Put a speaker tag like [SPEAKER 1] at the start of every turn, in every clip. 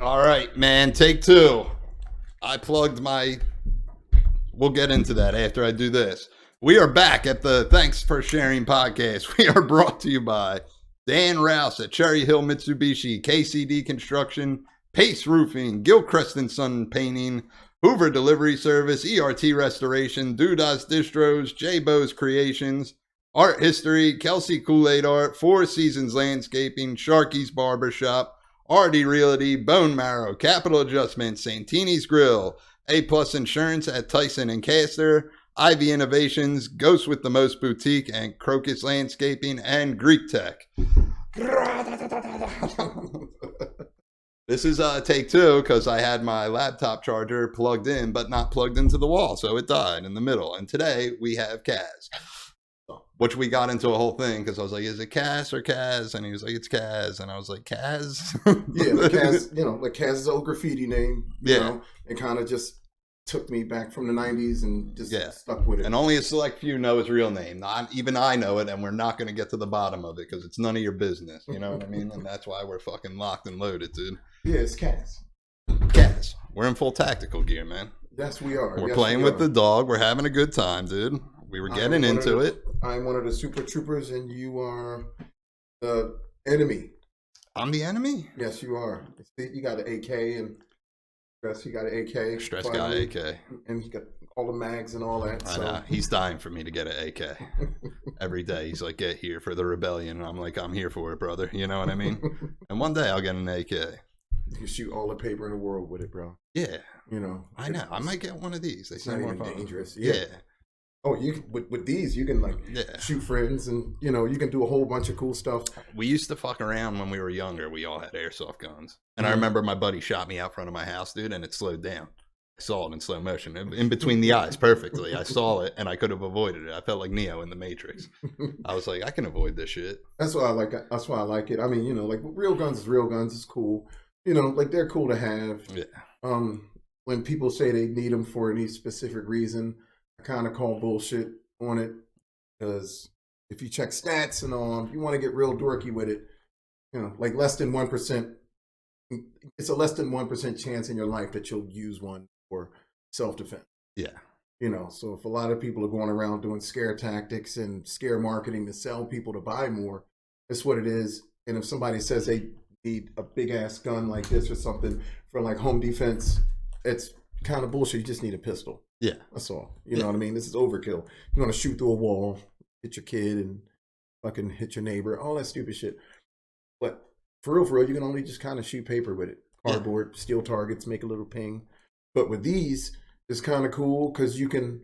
[SPEAKER 1] All right, man. Take two. I plugged my. We'll get into that after I do this. We are back at the Thanks for Sharing podcast. We are brought to you by Dan Rouse at Cherry Hill Mitsubishi, KCD Construction, Pace Roofing, Gilchrist & Son Painting, Hoover Delivery Service, ERT Restoration, Dudas Distros, J-Bo's Creations, Art History, Kelsey Kool-Aid Art, Four Seasons Landscaping, Sharky's Barbershop, RD Realty, Bone Marrow, Capital Adjustment, Santini's Grill, A-Plus Insurance at Tyson and Castor, Ivy Innovations, Ghost with the Most Boutique, and Crocus Landscaping, and Greek Tech. This is take two because I had my laptop charger plugged in, but not plugged into the wall, so it died in the middle. And today we have Cas, which we got into a whole thing because I was like, "Is it Cas or Cas?" And he was like, "It's Cas," and I was like, "Cas."
[SPEAKER 2] Yeah, like Cas, like Cas's old graffiti name.
[SPEAKER 1] Yeah,
[SPEAKER 2] it kind of just took me back from the 90s and just stuck with it.
[SPEAKER 1] And only a select few know his real name. Not even I know it, and we're not going to get to the bottom of it because it's none of your business. You know what I mean? And that's why we're fucking locked and loaded, dude.
[SPEAKER 2] Yeah, it's Cas.
[SPEAKER 1] Cas. We're in full tactical gear, man.
[SPEAKER 2] Yes, we are.
[SPEAKER 1] We're playing with the dog. We're having a good time, dude. We were getting into it.
[SPEAKER 2] I'm one of the super troopers, and you are the enemy.
[SPEAKER 1] I'm the enemy?
[SPEAKER 2] Yes, you are. You got an AK, and Stress, you got an AK.
[SPEAKER 1] Stress got an AK.
[SPEAKER 2] And he got all the mags and all that.
[SPEAKER 1] I know. He's dying for me to get an AK. Every day he's like, "Get here for the rebellion." And I'm like, "I'm here for it, brother." You know what I mean? And one day I'll get an AK.
[SPEAKER 2] You can shoot all the paper in the world with it, bro.
[SPEAKER 1] Yeah.
[SPEAKER 2] I
[SPEAKER 1] know. I might get one of these. They seem more fun.
[SPEAKER 2] Dangerous.
[SPEAKER 1] Yeah.
[SPEAKER 2] Oh, you with these you can shoot friends, and you can do a whole bunch of cool stuff.
[SPEAKER 1] We used to fuck around when we were younger. We all had airsoft guns, and I remember my buddy shot me out front of my house, dude, and it slowed down. I saw it in slow motion, in between the eyes, perfectly. I saw it, and I could have avoided it. I felt like Neo in the Matrix. I was like, I can avoid this shit.
[SPEAKER 2] That's why I like it. That's why I like it. I mean, like real guns is real guns. It's cool. Like they're cool to have.
[SPEAKER 1] Yeah.
[SPEAKER 2] When people say they need them for any specific reason, I kind of call bullshit on it, because if you check stats and all, if you want to get real dorky with it, like less than 1%, it's a less than 1% chance in your life that you'll use one for self-defense.
[SPEAKER 1] Yeah.
[SPEAKER 2] So if a lot of people are going around doing scare tactics and scare marketing to sell people to buy more, that's what it is. And if somebody says they need a big ass gun like this or something for like home defense, it's kind of bullshit. You just need a pistol.
[SPEAKER 1] Yeah.
[SPEAKER 2] That's all. You know what I mean? This is overkill. You want to shoot through a wall, hit your kid, and fucking hit your neighbor, all that stupid shit. But for real, you can only just kind of shoot paper with it. Cardboard, steel targets, make a little ping. But with these, it's kind of cool because you can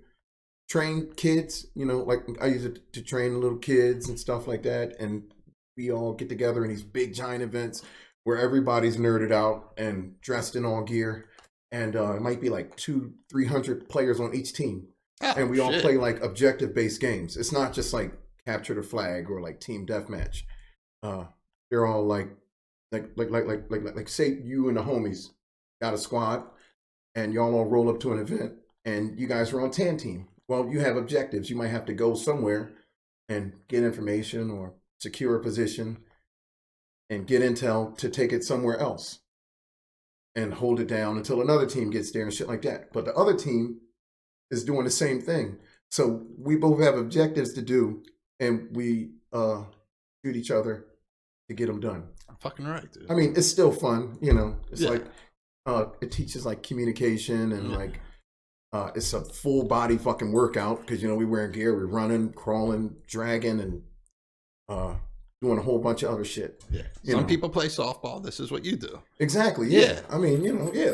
[SPEAKER 2] train kids, like I use it to train little kids and stuff like that. And we all get together in these big giant events where everybody's nerded out and dressed in all gear. And it might be like 200-300 players on each team.
[SPEAKER 1] Oh,
[SPEAKER 2] and we all play like objective-based games. It's not just like capture the flag or like team deathmatch. They're all like say you and the homies got a squad and y'all all roll up to an event and you guys are on tan team. Well, you have objectives. You might have to go somewhere and get information or secure a position and get intel to take it somewhere else and hold it down until another team gets there and shit like that. But the other team is doing the same thing. So we both have objectives to do, and we shoot each other to get them done.
[SPEAKER 1] I'm fucking right, dude.
[SPEAKER 2] I mean, it's still fun, It's like it teaches like communication and like it's a full body fucking workout because we wearing gear, we're running, crawling, dragging, and doing a whole bunch of other shit.
[SPEAKER 1] Yeah. Some people play softball. This is what you do.
[SPEAKER 2] Exactly. Yeah. I mean,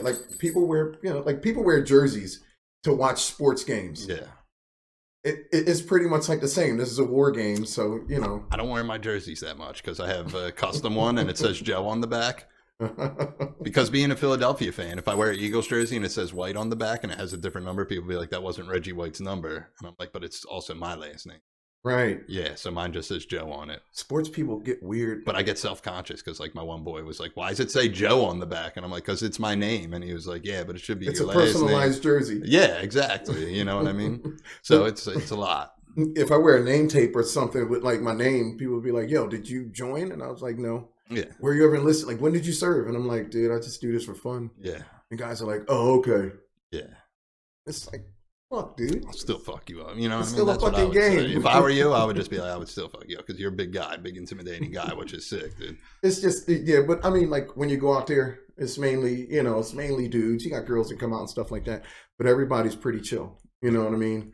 [SPEAKER 2] like people wear jerseys to watch sports games.
[SPEAKER 1] Yeah.
[SPEAKER 2] It's pretty much like the same. This is a war game, so
[SPEAKER 1] I don't wear my jerseys that much because I have a custom one and it says Joe on the back. Because being a Philadelphia fan, if I wear an Eagles jersey and it says White on the back and it has a different number, people be like, "That wasn't Reggie White's number," and I'm like, "But it's also my last name."
[SPEAKER 2] Right.
[SPEAKER 1] Yeah, so mine just says Joe on it.
[SPEAKER 2] Sports people get weird.
[SPEAKER 1] But I get self-conscious because, like, my one boy was like, "Why does it say Joe on the back?" And I'm like, "Because it's my name." And he was like, "Yeah, but it should be your last name."
[SPEAKER 2] It's a personalized jersey.
[SPEAKER 1] Yeah, exactly. You know what I mean? So it's a lot.
[SPEAKER 2] if I wear a name tape or something with like my name, people would be like, "Yo, did you join?" And I was like, "No."
[SPEAKER 1] Yeah.
[SPEAKER 2] Where you ever enlisted? Like, when did you serve? And I'm like, "Dude, I just do this for fun."
[SPEAKER 1] Yeah.
[SPEAKER 2] And guys are like, "Oh, okay."
[SPEAKER 1] Yeah.
[SPEAKER 2] It's like, fuck, dude.
[SPEAKER 1] I'll still fuck you up. You know what I
[SPEAKER 2] It's
[SPEAKER 1] mean?
[SPEAKER 2] still a
[SPEAKER 1] That's what I
[SPEAKER 2] fucking
[SPEAKER 1] would say.
[SPEAKER 2] game.
[SPEAKER 1] If I were you, I would just be like, I would still fuck you up because you're a big guy, big intimidating guy, which is sick, dude.
[SPEAKER 2] It's just, yeah, but I mean, like when you go out there, it's mainly, it's mainly dudes. You got girls that come out and stuff like that, but everybody's pretty chill. You know what I mean?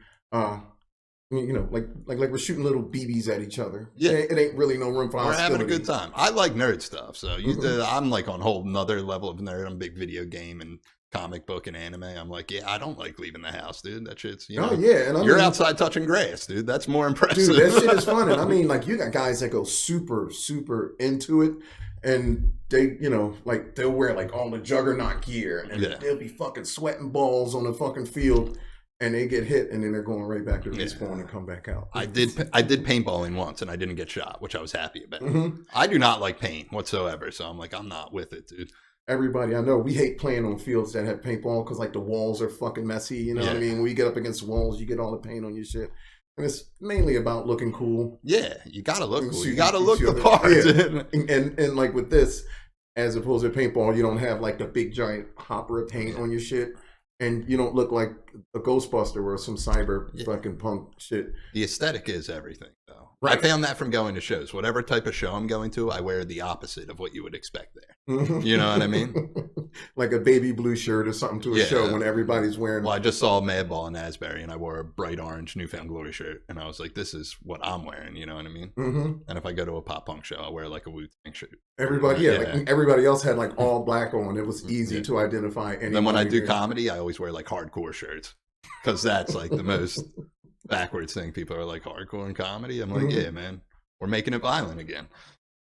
[SPEAKER 2] Like we're shooting little BBs at each other.
[SPEAKER 1] Yeah.
[SPEAKER 2] It ain't really no room for
[SPEAKER 1] We're
[SPEAKER 2] hostility.
[SPEAKER 1] having a good time. I like nerd stuff, so I'm like on a whole nother level of nerd. I'm a big video game and comic book and anime. I'm like, yeah, I don't like leaving the house, dude. That shit's,
[SPEAKER 2] Oh yeah, and
[SPEAKER 1] you're outside touching grass, dude. That's more impressive.
[SPEAKER 2] Dude, that shit is fun. And I mean, like, you got guys that go super, super into it, and they, like, they'll wear like all the juggernaut gear, and they'll be fucking sweating balls on the fucking field, and they get hit, and then they're going right back to respawn and come back out.
[SPEAKER 1] I did paintballing once, and I didn't get shot, which I was happy about.
[SPEAKER 2] Mm-hmm.
[SPEAKER 1] I do not like paint whatsoever, so I'm like, I'm not with it, dude.
[SPEAKER 2] Everybody I know, we hate playing on fields that have paintball because like the walls are fucking messy. You know what I mean? When you get up against walls, you get all the paint on your shit. And it's mainly about looking cool.
[SPEAKER 1] Yeah, you gotta look cool. You gotta look the part.
[SPEAKER 2] Yeah. And like with this, as opposed to paintball, you don't have like the big giant hopper of paint on your shit. And you don't look like a Ghostbuster or some cyber fucking punk shit.
[SPEAKER 1] The aesthetic is everything, though.
[SPEAKER 2] Right.
[SPEAKER 1] I found that from going to shows. Whatever type of show I'm going to, I wear the opposite of what you would expect there. You know what I mean?
[SPEAKER 2] Like a baby blue shirt or something to a show when everybody's wearing.
[SPEAKER 1] Well, I just saw Madball in Asbury, and I wore a bright orange Newfound Glory shirt, and I was like, "This is what I'm wearing." You know what I mean? Mm-hmm. And if I go to a pop punk show, I'll wear like a Wu-Tang shirt.
[SPEAKER 2] Everybody, like everybody else had like all black on. It was easy to identify. And
[SPEAKER 1] then when I do comedy, I always wear like hardcore shirts because that's like the most backwards thing. People are like, hardcore in comedy. I'm like, yeah, man, we're making it violent again.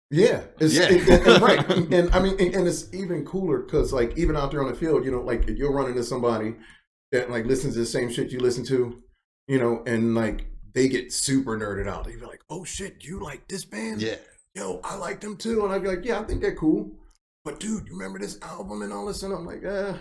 [SPEAKER 2] Yeah, and right. And I mean, and it's even cooler because like even out there on the field, like you'll run into somebody that like listens to the same shit you listen to, and like they get super nerded out. They'd be like, "Oh shit, you like this band?
[SPEAKER 1] Yeah. Yo,
[SPEAKER 2] I like them too." And I'd be like, "Yeah, I think they're cool. But dude, you remember this album and all this?" And I'm like, yeah.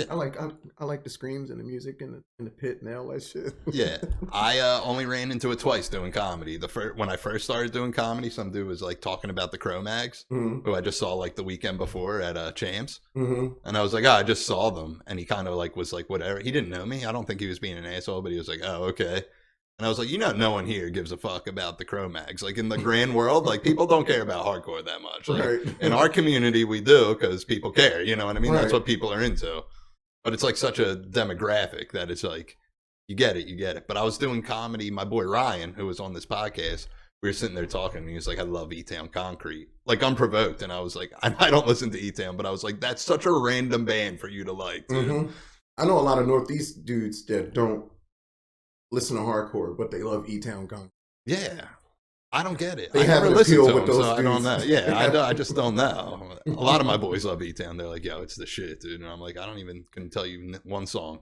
[SPEAKER 2] I like the screams and the music and the pit and all that shit. Yeah,
[SPEAKER 1] I only ran into it twice doing comedy. When I first started doing comedy, some dude was like talking about the Cro-Mags, who I just saw like the weekend before at Champs, and I was like, I just saw them, and he kind of like was like, whatever. He didn't know me. I don't think he was being an asshole, but he was like, oh, okay. And I was like, no one here gives a fuck about the Cro-Mags. Like in the grand world, like people don't care about hardcore that much. Like, in our community, we do because people care. You know what I mean? That's what people are into. But it's like such a demographic that it's like, you get it. But I was doing comedy. My boy Ryan, who was on this podcast, we were sitting there talking, and he was like, I love E-Town Concrete. Like unprovoked. And I was like, I don't listen to E-Town, but I was like, that's such a random band for you to like, dude.
[SPEAKER 2] I know a lot of Northeast dudes that don't listen to hardcore, but they love E-Town Concrete.
[SPEAKER 1] Yeah. I don't get it.
[SPEAKER 2] They
[SPEAKER 1] I never listened to them,
[SPEAKER 2] those
[SPEAKER 1] so
[SPEAKER 2] dudes.
[SPEAKER 1] I don't know. Yeah, I just don't know. A lot of my boys love E-Town. They're like, yo, it's the shit, dude. And I'm like, I don't even can tell you one song.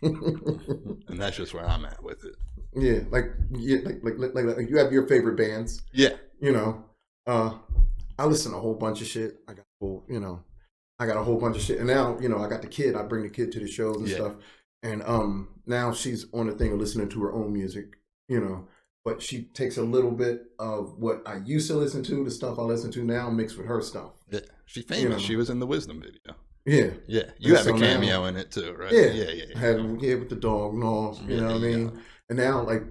[SPEAKER 1] And that's just where I'm at with it.
[SPEAKER 2] Yeah, like you have your favorite bands.
[SPEAKER 1] Yeah.
[SPEAKER 2] I listen to a whole bunch of shit. I got a whole bunch of shit. And now, I got the kid. I bring the kid to the shows and stuff. And now she's on the thing of listening to her own music, But she takes a little bit of what I used to listen to, the stuff I listen to now, mixed with her stuff.
[SPEAKER 1] Yeah, she's famous. She was in the Wisdom video.
[SPEAKER 2] Yeah.
[SPEAKER 1] You have a cameo in it too, right?
[SPEAKER 2] Yeah. I had with the dog and all. You know what I mean? And now, like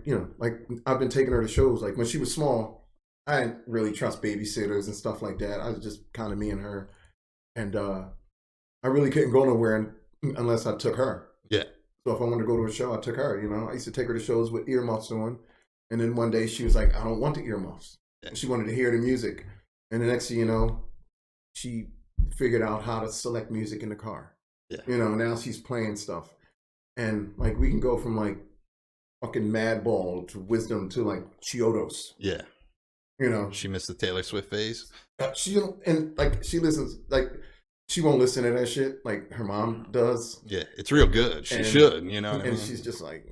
[SPEAKER 2] I've been taking her to shows. Like when she was small, I didn't really trust babysitters and stuff like that. I was just kind of me and her, and I really couldn't go nowhere unless I took her.
[SPEAKER 1] Yeah.
[SPEAKER 2] So if I wanted to go to a show, I took her. I used to take her to shows with earmuffs on. And then one day she was like, I don't want the earmuffs. Yeah. She wanted to hear the music. And the next thing you know, she figured out how to select music in the car. Yeah. Now she's playing stuff. And like we can go from like fucking Madball to Wisdom to like Chiodos.
[SPEAKER 1] Yeah. She missed the Taylor Swift phase.
[SPEAKER 2] She listens, like she won't listen to that shit like her mom does.
[SPEAKER 1] Yeah, it's real good. She should, what I mean?
[SPEAKER 2] She's just like...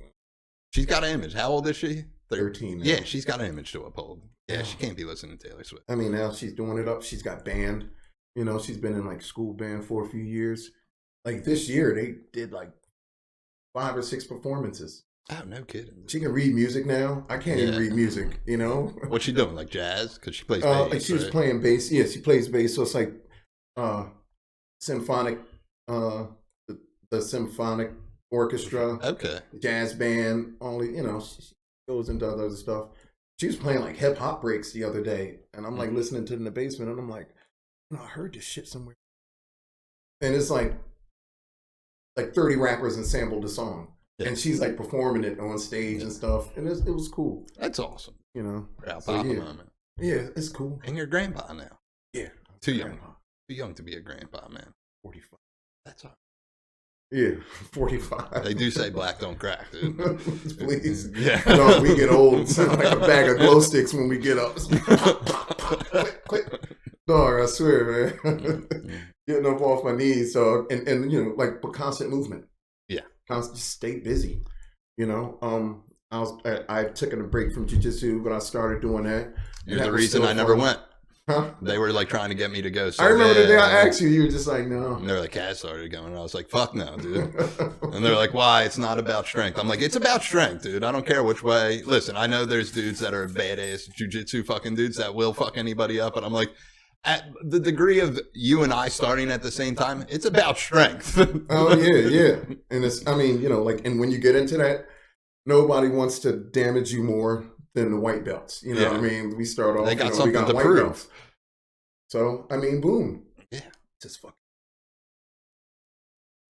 [SPEAKER 1] She's got an image. How old is she?
[SPEAKER 2] 13.
[SPEAKER 1] Yeah, she's got an image to uphold. Yeah, she can't be listening to Taylor Swift.
[SPEAKER 2] I mean, now she's doing it up. She's got band. She's been in like school band for a few years. Like this year, they did like 5 or 6 performances.
[SPEAKER 1] Oh, no kidding.
[SPEAKER 2] She can read music now. I can't even read music, you know?
[SPEAKER 1] What's she doing? Like jazz? Because she plays bass.
[SPEAKER 2] Like she was playing bass. Yeah, she plays bass. So it's like symphonic, the symphonic orchestra,
[SPEAKER 1] Okay.
[SPEAKER 2] jazz band. Only, you know, she goes into other stuff. She was playing like hip hop breaks the other day, and I'm like listening to it in the basement, and I'm like, I heard this shit somewhere. And it's like 30 rappers and sampled the song. Yeah. And she's like performing it on stage and stuff. And it was cool.
[SPEAKER 1] That's awesome.
[SPEAKER 2] You know?
[SPEAKER 1] Proud Papa moment.
[SPEAKER 2] Yeah, it's cool.
[SPEAKER 1] And you're a grandpa now.
[SPEAKER 2] Yeah.
[SPEAKER 1] Too young. Too young to be a grandpa, man.
[SPEAKER 2] 45.
[SPEAKER 1] That's all.
[SPEAKER 2] Yeah, 45.
[SPEAKER 1] They do say black don't crack, dude.
[SPEAKER 2] Please.
[SPEAKER 1] Yeah.
[SPEAKER 2] No, we get old. Sound like a bag of glow sticks when we get up. Quick. Dog, I swear, man. Getting up off my knees. So, and you know, like, but constant movement.
[SPEAKER 1] Yeah.
[SPEAKER 2] Just stay busy. You know, I took a break from jiu-jitsu, but I started doing that.
[SPEAKER 1] You're the reason I never went.
[SPEAKER 2] Huh?
[SPEAKER 1] They were like trying to get me to go. So
[SPEAKER 2] I remember the day I asked you, you were just like, no.
[SPEAKER 1] And they were like, Cas started going. And I was like, fuck no, dude. And they're like, why? It's not about strength. I'm like, it's about strength, dude. I don't care which way. Listen, I know there's dudes that are badass jujitsu fucking dudes that will fuck anybody up. But I'm like, at the degree of you and I starting at the same time, it's about strength.
[SPEAKER 2] Oh, yeah. And it's, I mean, you know, like, and when you get into that, nobody wants to damage you more than the white belts. You know what I mean? We start off,
[SPEAKER 1] they got
[SPEAKER 2] we got
[SPEAKER 1] to
[SPEAKER 2] white
[SPEAKER 1] prove.
[SPEAKER 2] Belts. So, I mean, boom.
[SPEAKER 1] Yeah.
[SPEAKER 2] Just fucking.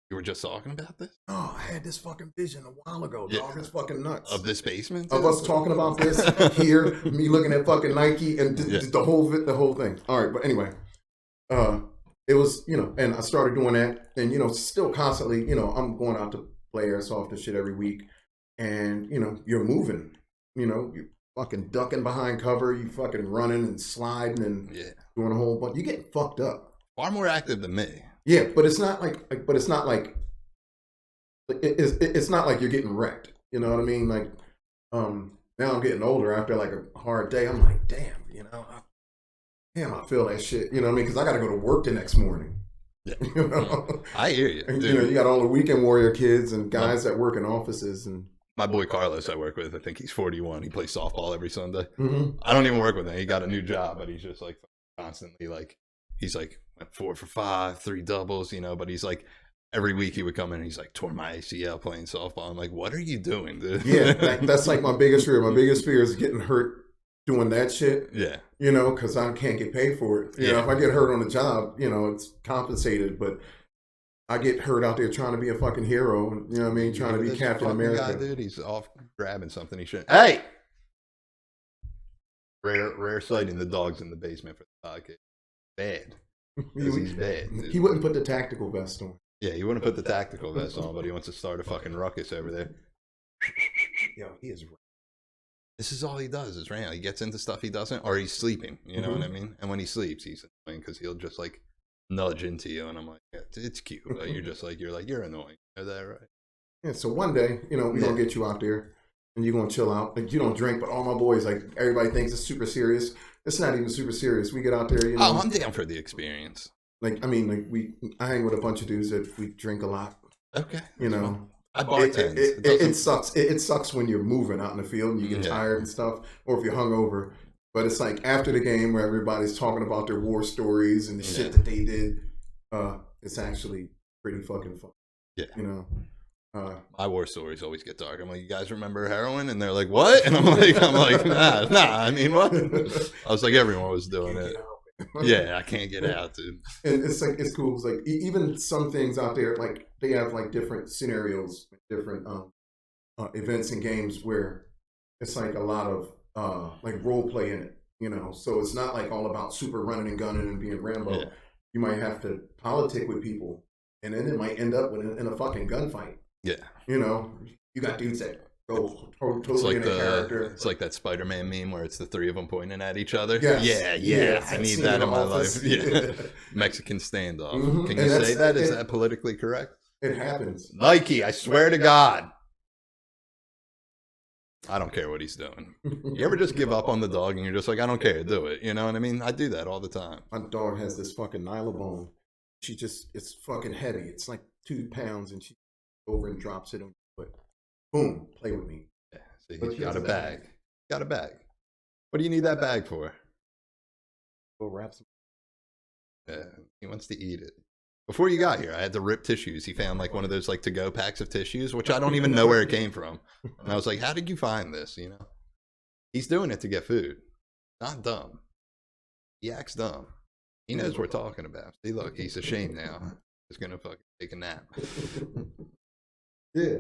[SPEAKER 1] You were just talking about this?
[SPEAKER 2] Oh, I had this fucking vision a while ago, dog. It's fucking nuts.
[SPEAKER 1] Of this basement?
[SPEAKER 2] Of us talking about this here, me looking at fucking Nike and the whole thing. All right, but anyway, it was, you know, and I started doing that, and, you know, still constantly, you know, I'm going out to play airsoft and shit every week, and, you know, you're moving, you know, you're fucking ducking behind cover, you fucking running and sliding and doing a whole bunch. You get fucked up.
[SPEAKER 1] Far more active than me.
[SPEAKER 2] Yeah, but it's not like it's not like you're getting wrecked. You know what I mean? Like, now I'm getting older after like a hard day. I'm like, damn, you know, I feel that shit. You know what I mean? Because I got to go to work the next morning.
[SPEAKER 1] Yeah.
[SPEAKER 2] You know?
[SPEAKER 1] I hear you.
[SPEAKER 2] And, you know, you got all the weekend warrior kids and guys that work in offices and.
[SPEAKER 1] My boy Carlos I work with, I think he's 41. He plays softball every Sunday.
[SPEAKER 2] Mm-hmm.
[SPEAKER 1] I don't even work with him. He got a new job, but he's just like constantly like, he's like 4 for 5, 3 doubles, you know, but he's like, every week he would come in and he's like, tore my ACL playing softball. I'm like, what are you doing, dude?
[SPEAKER 2] Yeah, that's like my biggest fear. My biggest fear is getting hurt doing that shit.
[SPEAKER 1] Yeah.
[SPEAKER 2] You know, because I can't get paid for it. You know, if I get hurt on the job, you know, it's compensated, but I get hurt out there trying to be a fucking hero. You know what I mean? Trying to be Captain America.
[SPEAKER 1] Guy, dude, he's off grabbing something he shouldn't. Hey! Rare sighting the dogs in the basement for the podcast. Bad. He's bad. Dude.
[SPEAKER 2] He wouldn't put the tactical vest on.
[SPEAKER 1] Yeah, he wouldn't put the tactical vest on, but he wants to start a fucking ruckus over there.
[SPEAKER 2] Yo, he is right.
[SPEAKER 1] This is all he does is right now. He gets into stuff he doesn't, or he's sleeping. You know what I mean? And when he sleeps, he's annoying because he'll just like nudge into you, and I'm like, yeah, it's cute. You're annoying. Is that right?
[SPEAKER 2] Yeah. So one day, you know, we're gonna get you out there, and you're gonna chill out. Like, you don't drink, but all my boys, like, everybody thinks it's super serious. It's not even super serious. We get out there, you know.
[SPEAKER 1] Oh, I'm down for the experience.
[SPEAKER 2] Like, I mean, like I hang with a bunch of dudes that we drink a lot.
[SPEAKER 1] Okay.
[SPEAKER 2] You know.
[SPEAKER 1] I bartend.
[SPEAKER 2] It sucks. It sucks when you're moving out in the field and you get tired and stuff, or if you're hungover. But it's like after the game where everybody's talking about their war stories and the shit that they did. It's actually pretty fucking fun. Yeah. You know.
[SPEAKER 1] My war stories always get dark. I'm like, you guys remember heroin? And they're like, what? And I'm like, nah. I mean, what? I was like, everyone was doing it. Yeah, I can't get out, dude.
[SPEAKER 2] And it's like, it's cool. It's like even some things out there, like they have like different scenarios, different events and games where it's like a lot of like role play in it, you know. So it's not like all about super running and gunning and being Rambo. Yeah. You might have to politic with people, and then it might end up in a fucking gunfight. Yeah, you know, you got dudes that go totally in a character.
[SPEAKER 1] It's like that Spider-Man meme where it's the 3 of them pointing at each other.
[SPEAKER 2] Yes.
[SPEAKER 1] Yeah. I need that in my life. Yeah. Mexican standoff. Mm-hmm. Can you say that? Is that politically correct?
[SPEAKER 2] It happens.
[SPEAKER 1] Nike, I swear to God. I don't care what he's doing. You ever just give up on the dog and you're just like, I don't care, do it. You know what I mean? I do that all the time.
[SPEAKER 2] My dog has this fucking nylabone. It's fucking heavy. It's like 2 pounds, and she over and drops it on your foot. Boom, play with me.
[SPEAKER 1] Yeah. So he's got a bag. Got a bag. What do you need that bag for?
[SPEAKER 2] Go wrap some.
[SPEAKER 1] Yeah, he wants to eat it. Before you got here, I had to rip tissues. He found like one of those like to-go packs of tissues, which I don't even know where it came from. And I was like, how did you find this? You know, he's doing it to get food. Not dumb. He acts dumb. He knows what we're talking about. See, look, he's ashamed now. He's gonna fucking take a nap.
[SPEAKER 2] Yeah,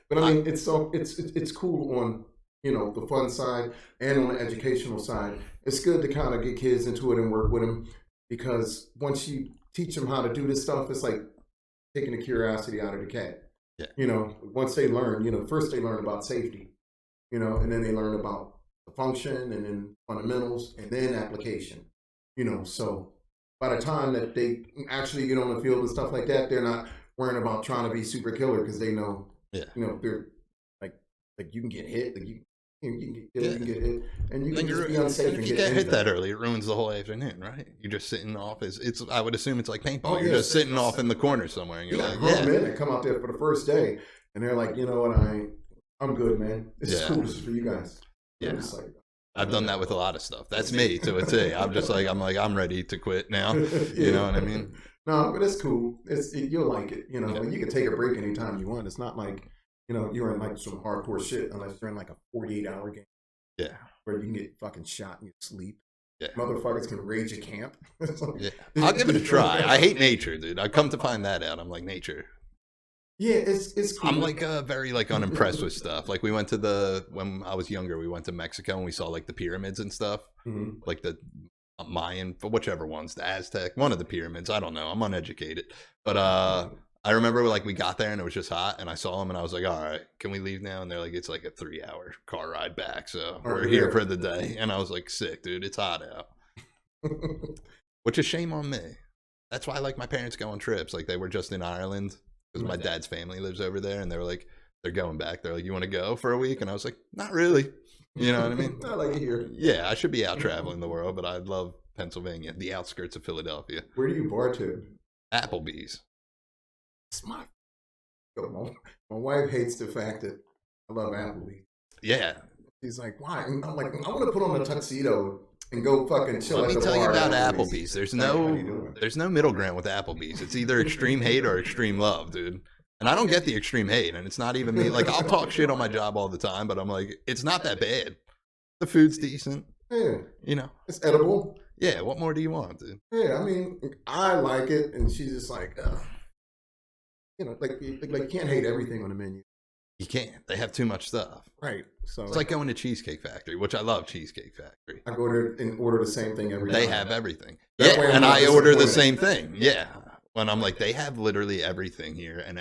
[SPEAKER 2] but I mean, it's cool on, you know, the fun side and on the educational side. It's good to kind of get kids into it and work with them, because once you teach them how to do this stuff, it's like taking the curiosity out of the cat.
[SPEAKER 1] Yeah.
[SPEAKER 2] You know, once they learn, you know, first they learn about safety, you know, and then they learn about the function and then fundamentals and then application, you know. So by the time that they actually get on the field and stuff like that, they're not worrying about trying to be super killer, because they know,
[SPEAKER 1] Yeah.
[SPEAKER 2] you know, they're like you can get hit, like you can get killed, you can get hit, and you can just be unsafe.
[SPEAKER 1] If you get hit that early, it ruins the whole afternoon, right? You're just sitting off. It's I would assume it's like paintball.
[SPEAKER 2] Oh,
[SPEAKER 1] You're
[SPEAKER 2] yeah.
[SPEAKER 1] just sitting off in the corner somewhere, and you're like,
[SPEAKER 2] grown men that come out there for the first day, and they're like, you know what, I'm good, man. This is cool. This is for you guys.
[SPEAKER 1] Yeah.
[SPEAKER 2] It's like,
[SPEAKER 1] I've done that with a lot of stuff. That's me to a T. I'm just like, I'm ready to quit now. You know what I mean?
[SPEAKER 2] No, but it's cool. You'll like it. You know, you can take a break anytime you want. It's not like, you know, you're in like some hardcore shit unless you're in like a 48-hour game.
[SPEAKER 1] Yeah.
[SPEAKER 2] Where you can get fucking shot in your sleep.
[SPEAKER 1] Yeah.
[SPEAKER 2] Motherfuckers can rage a camp.
[SPEAKER 1] Yeah. I'll give it a try. I hate nature, dude. I've come to find that out. I'm like, nature.
[SPEAKER 2] Yeah, it's cool.
[SPEAKER 1] I'm like very like unimpressed with stuff. Like we went to when I was younger, we went to Mexico and we saw like the pyramids and stuff.
[SPEAKER 2] Mm-hmm.
[SPEAKER 1] Like the Mayan, whichever ones, the Aztec, one of the pyramids. I don't know. I'm uneducated. But I remember like we got there and it was just hot and I saw them and I was like, all right, can we leave now? And they're like, it's like a 3-hour car ride back. So we're here for the day. And I was like, sick, dude. It's hot out. Which is shame on me. That's why like my parents go on trips. Like they were just in Ireland because my dad's family lives over there and they were like, they're going back. They're like, you want to go for a week? And I was like, not really. You know what I mean?
[SPEAKER 2] I like it here.
[SPEAKER 1] Yeah, I should be out traveling the world, but I love Pennsylvania, the outskirts of Philadelphia.
[SPEAKER 2] Where do you bartend?
[SPEAKER 1] Applebee's.
[SPEAKER 2] Smart. My wife hates the fact that I love Applebee's.
[SPEAKER 1] Yeah.
[SPEAKER 2] She's like, why? And I'm like, I want to put on a tuxedo and go fucking chill.
[SPEAKER 1] Let me tell you about Applebee's. There's no middle ground with Applebee's. It's either extreme hate or extreme love, dude. And I don't get the extreme hate, and it's not even me. Like, I'll talk shit on my job all the time, but I'm like, it's not that bad. The food's decent.
[SPEAKER 2] Yeah.
[SPEAKER 1] You know?
[SPEAKER 2] It's edible.
[SPEAKER 1] Yeah, what more do you want, dude?
[SPEAKER 2] Yeah, I mean, I like it, and she's just like, you know, like you can't hate everything on the menu.
[SPEAKER 1] You can't. They have too much stuff.
[SPEAKER 2] Right. So
[SPEAKER 1] it's like going to Cheesecake Factory, which I love Cheesecake Factory.
[SPEAKER 2] I go there and order the same thing every time.
[SPEAKER 1] They have everything.
[SPEAKER 2] That
[SPEAKER 1] Yeah,
[SPEAKER 2] way I'm
[SPEAKER 1] and
[SPEAKER 2] not
[SPEAKER 1] I order the
[SPEAKER 2] disappointed.
[SPEAKER 1] same thing. Yeah. When I'm like, they have literally everything here, and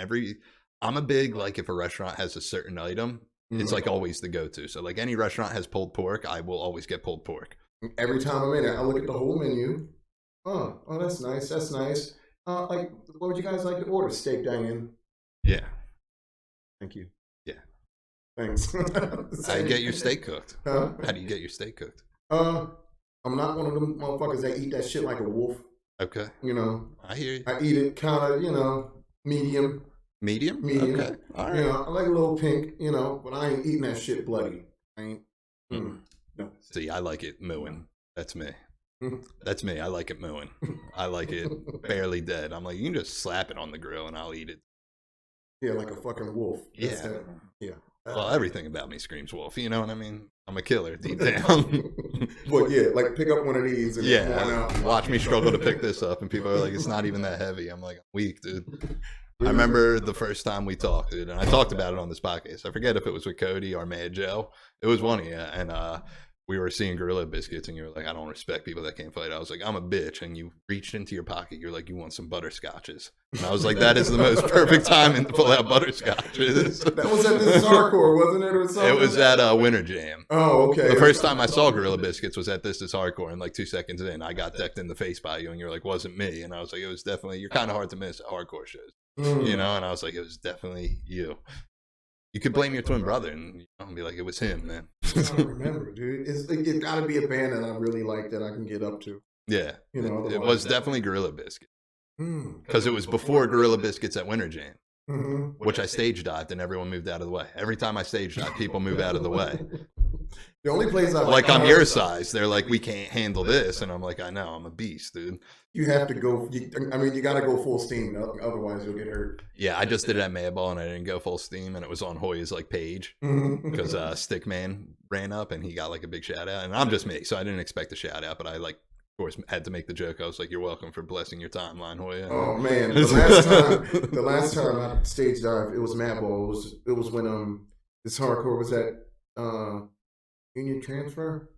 [SPEAKER 1] I'm a big, like, if a restaurant has a certain item, it's like always the go-to. So like any restaurant has pulled pork, I will always get pulled pork.
[SPEAKER 2] Every time I'm in there, I look at the whole menu. Oh, that's nice. That's nice. Like, what would you guys like to order? Steak dining.
[SPEAKER 1] Yeah.
[SPEAKER 2] Thank you.
[SPEAKER 1] Yeah.
[SPEAKER 2] Thanks.
[SPEAKER 1] How do you get your steak cooked?
[SPEAKER 2] Huh?
[SPEAKER 1] How do you get your steak cooked?
[SPEAKER 2] I'm not one of them motherfuckers that eat that shit like a wolf.
[SPEAKER 1] Okay.
[SPEAKER 2] You know,
[SPEAKER 1] I hear you.
[SPEAKER 2] I eat it kind of, you know, medium.
[SPEAKER 1] Medium?
[SPEAKER 2] Medium.
[SPEAKER 1] Okay. All right.
[SPEAKER 2] You know, I like a little pink, you know, but I ain't eating that shit bloody. I ain't. No.
[SPEAKER 1] See, I like it mooing. That's me.
[SPEAKER 2] Mhm.
[SPEAKER 1] That's me. I like it mooing. I like it barely dead. I'm like, you can just slap it on the grill and I'll eat it.
[SPEAKER 2] Yeah, like a fucking wolf. That's
[SPEAKER 1] Yeah.
[SPEAKER 2] it. Yeah.
[SPEAKER 1] Well, everything about me screams wolf. You know what I mean? I'm a killer deep down.
[SPEAKER 2] But yeah, like pick up one of these and
[SPEAKER 1] Yeah.
[SPEAKER 2] one out.
[SPEAKER 1] Watch me struggle to pick this up, and people are like, it's not even that heavy. I'm like, I'm weak, dude. I remember the first time we talked, dude, and I talked about it on this podcast. I forget if it was with Cody or Mad Joe. It was one of you, and we were seeing Gorilla Biscuits, and you were like, I don't respect people that can't fight. I was like, I'm a bitch, and you reached into your pocket. You're like, you want some butterscotches? And I was like, that is the most perfect timing to pull out butterscotches.
[SPEAKER 2] That was at this hardcore, wasn't it, or something?
[SPEAKER 1] It was at Winter Jam.
[SPEAKER 2] Oh, okay.
[SPEAKER 1] The first time I saw Gorilla Biscuits was at This Is Hardcore, and like 2 seconds in, I got decked in the face by you, and you're like, wasn't me. And I was like, it was definitely, you're kind of hard to miss at hardcore shows. You know, and I was like, it was definitely you. You could blame your twin brother and be like, it was him, man.
[SPEAKER 2] I don't remember, dude. It's got to be a band that I really like that I can get up to.
[SPEAKER 1] Yeah.
[SPEAKER 2] You know,
[SPEAKER 1] it was definitely Gorilla Biscuits.
[SPEAKER 2] Mm.
[SPEAKER 1] Because it was before Gorilla Biscuits at Winter Jam. which I stage dived and everyone moved out of the way. Every time I stage dive, people move out of the way.
[SPEAKER 2] The only place I
[SPEAKER 1] like I'm your size. They're like, we can't handle this. And I'm like, I know, I'm a beast, dude.
[SPEAKER 2] You have to go. I mean, you got to go full steam. Otherwise, you'll get hurt.
[SPEAKER 1] Yeah, I just did it at Mayball and I didn't go full steam. And it was on Hoy's like page because Stickman ran up and he got like a big shout out. And I'm just me, so I didn't expect a shout out. But I like, of course, had to make the joke. I was like, you're welcome for blessing your timeline, Hoya.
[SPEAKER 2] Oh man, the last time I stage dive, it was Mayball. It was when this hardcore was at Union Transfer.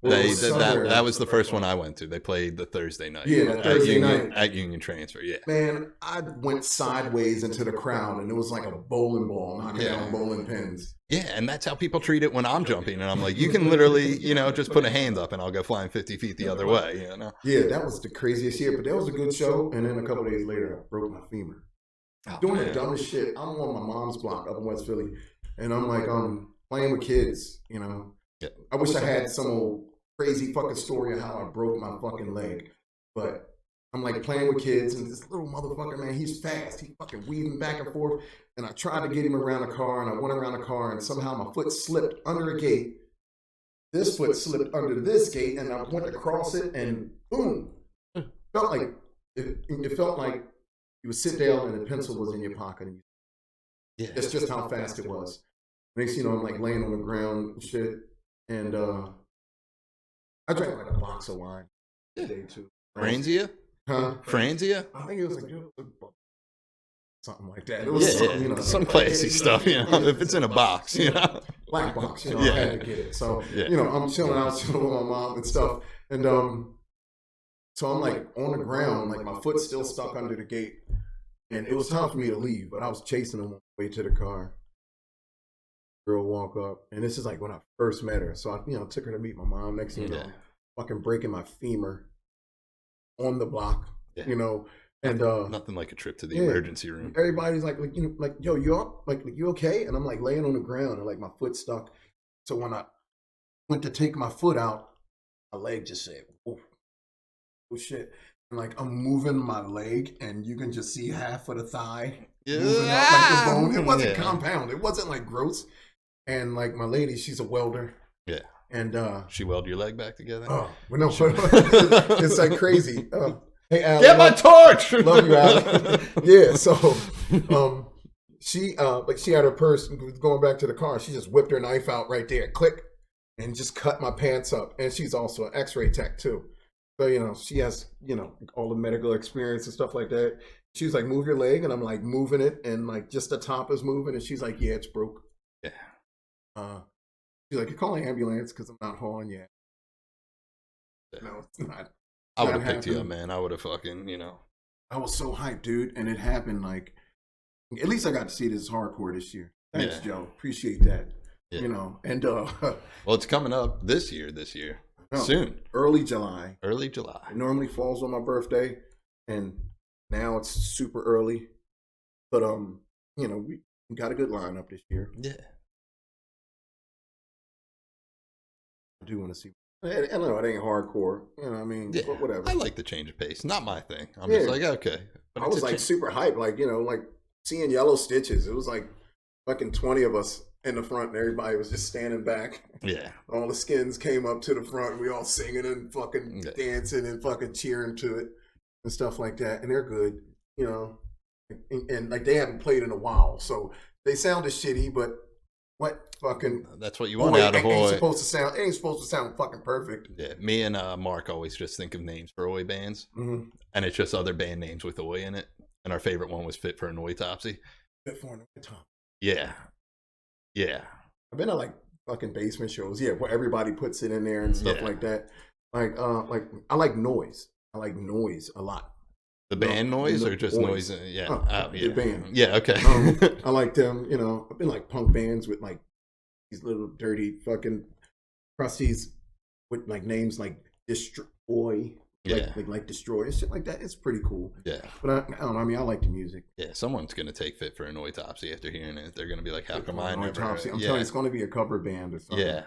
[SPEAKER 1] That was the first one I went to. They played the Thursday night.
[SPEAKER 2] Yeah, Thursday night
[SPEAKER 1] at Union Transfer. Yeah,
[SPEAKER 2] man, I went sideways into the crowd, and it was like a bowling ball knocking down bowling pins.
[SPEAKER 1] Yeah, and that's how people treat it when I'm jumping, and I'm like, you can literally, just put a hand up, and I'll go flying 50 feet the other way.
[SPEAKER 2] Yeah, that was the craziest year, but that was a good show. And then a couple days later, I broke my femur. Doing the dumbest shit. I'm on my mom's block up in West Philly, and I'm like, playing with kids.
[SPEAKER 1] Yeah.
[SPEAKER 2] I wish I had some old crazy fucking story of how I broke my fucking leg, but I'm like playing with kids, and this little motherfucker, man, he's fast. He's fucking weaving back and forth, and I tried to get him around the car, and I went around the car, and somehow my foot slipped under a gate. This foot slipped under this gate, and I went across it, and boom! Felt like it felt like you would sit down and a pencil was in your pocket. And that's just how fast it was. Next, I'm like laying on the ground and shit, and I drank like a box of wine today too.
[SPEAKER 1] Franzia?
[SPEAKER 2] Huh?
[SPEAKER 1] Franzia?
[SPEAKER 2] I think it was like something like that. It was
[SPEAKER 1] some classy stuff. If it's in a box,
[SPEAKER 2] black box. I had to get it. So I'm chilling out, chilling with my mom and stuff, and so I'm like on the ground, like my foot's still stuck under the gate, and it was time for me to leave, but I was chasing him on the way to the car. Girl walk up, and this is like when I first met her. So I, took her to meet my mom. Next thing you know, fucking breaking my femur on the block. And
[SPEAKER 1] nothing like a trip to the emergency room.
[SPEAKER 2] Everybody's like, yo, you up? Like, you okay? And I'm like laying on the ground, and like my foot stuck. So when I went to take my foot out, my leg just said, "Oh shit!" And like I'm moving my leg, and you can just see half of the thigh moving up like the bone. It wasn't compound. It wasn't like gross. And like my lady, she's a welder. Yeah. And
[SPEAKER 1] she welded your leg back together?
[SPEAKER 2] Oh, well, no, it's like crazy. Hey, Alan,
[SPEAKER 1] get my torch!
[SPEAKER 2] Love you, Alan. Yeah, so she had her purse going back to the car. She just whipped her knife out right there, click, and just cut my pants up. And she's also an x-ray tech too. So, she has, all the medical experience and stuff like that. She's like, move your leg. And I'm like moving it. And like just the top is moving. And she's like, yeah, it's broke.
[SPEAKER 1] Yeah.
[SPEAKER 2] She's like, you're calling ambulance because I'm not hauling yet. No, it's not.
[SPEAKER 1] I would have picked you up, man. I would have fucking,
[SPEAKER 2] I was so hyped, dude. And it happened like, at least I got to see this hardcore this year. Thanks, Joe. Appreciate that.
[SPEAKER 1] Yeah.
[SPEAKER 2] And
[SPEAKER 1] well, it's coming up this year. Soon.
[SPEAKER 2] Early July.
[SPEAKER 1] It
[SPEAKER 2] normally falls on my birthday, and now it's super early. But we got a good lineup this year.
[SPEAKER 1] Yeah.
[SPEAKER 2] I do want to see. I know it ain't hardcore. But whatever.
[SPEAKER 1] I like the change of pace. Not my thing. I'm just like, okay.
[SPEAKER 2] But I was like super hyped, like like seeing Yellow Stitches. It was like fucking 20 of us in the front, and everybody was just standing back.
[SPEAKER 1] Yeah.
[SPEAKER 2] All the skins came up to the front. We all singing and fucking dancing and fucking cheering to it and stuff like that. And they're good, and like they haven't played in a while, so they sounded shitty. But what fucking?
[SPEAKER 1] That's what you want out of Oi.
[SPEAKER 2] It ain't supposed to sound fucking perfect.
[SPEAKER 1] Yeah. Me and Mark always just think of names for Oi bands, and it's just other band names with Oi in it. And our favorite one was Fit for an Autopsy.
[SPEAKER 2] Fit for an Autopsy.
[SPEAKER 1] Yeah. Yeah.
[SPEAKER 2] I've been to like fucking basement shows, where everybody puts it in there and stuff like that. Like I like noise. I like noise a lot.
[SPEAKER 1] The band noise or just noise? Yeah.
[SPEAKER 2] The band.
[SPEAKER 1] Yeah, okay.
[SPEAKER 2] I like them, I've been like punk bands with like these little dirty fucking crusties with like names like Destroy. Like Destroy and shit like that. It's pretty cool.
[SPEAKER 1] Yeah.
[SPEAKER 2] But I don't know. I mean, I like the music.
[SPEAKER 1] Yeah, someone's going to take Fit for an Autopsy after hearing it. They're going to be like, how come I never...
[SPEAKER 2] Autopsy. I'm telling you, it's going to be a cover band or something.
[SPEAKER 1] Yeah.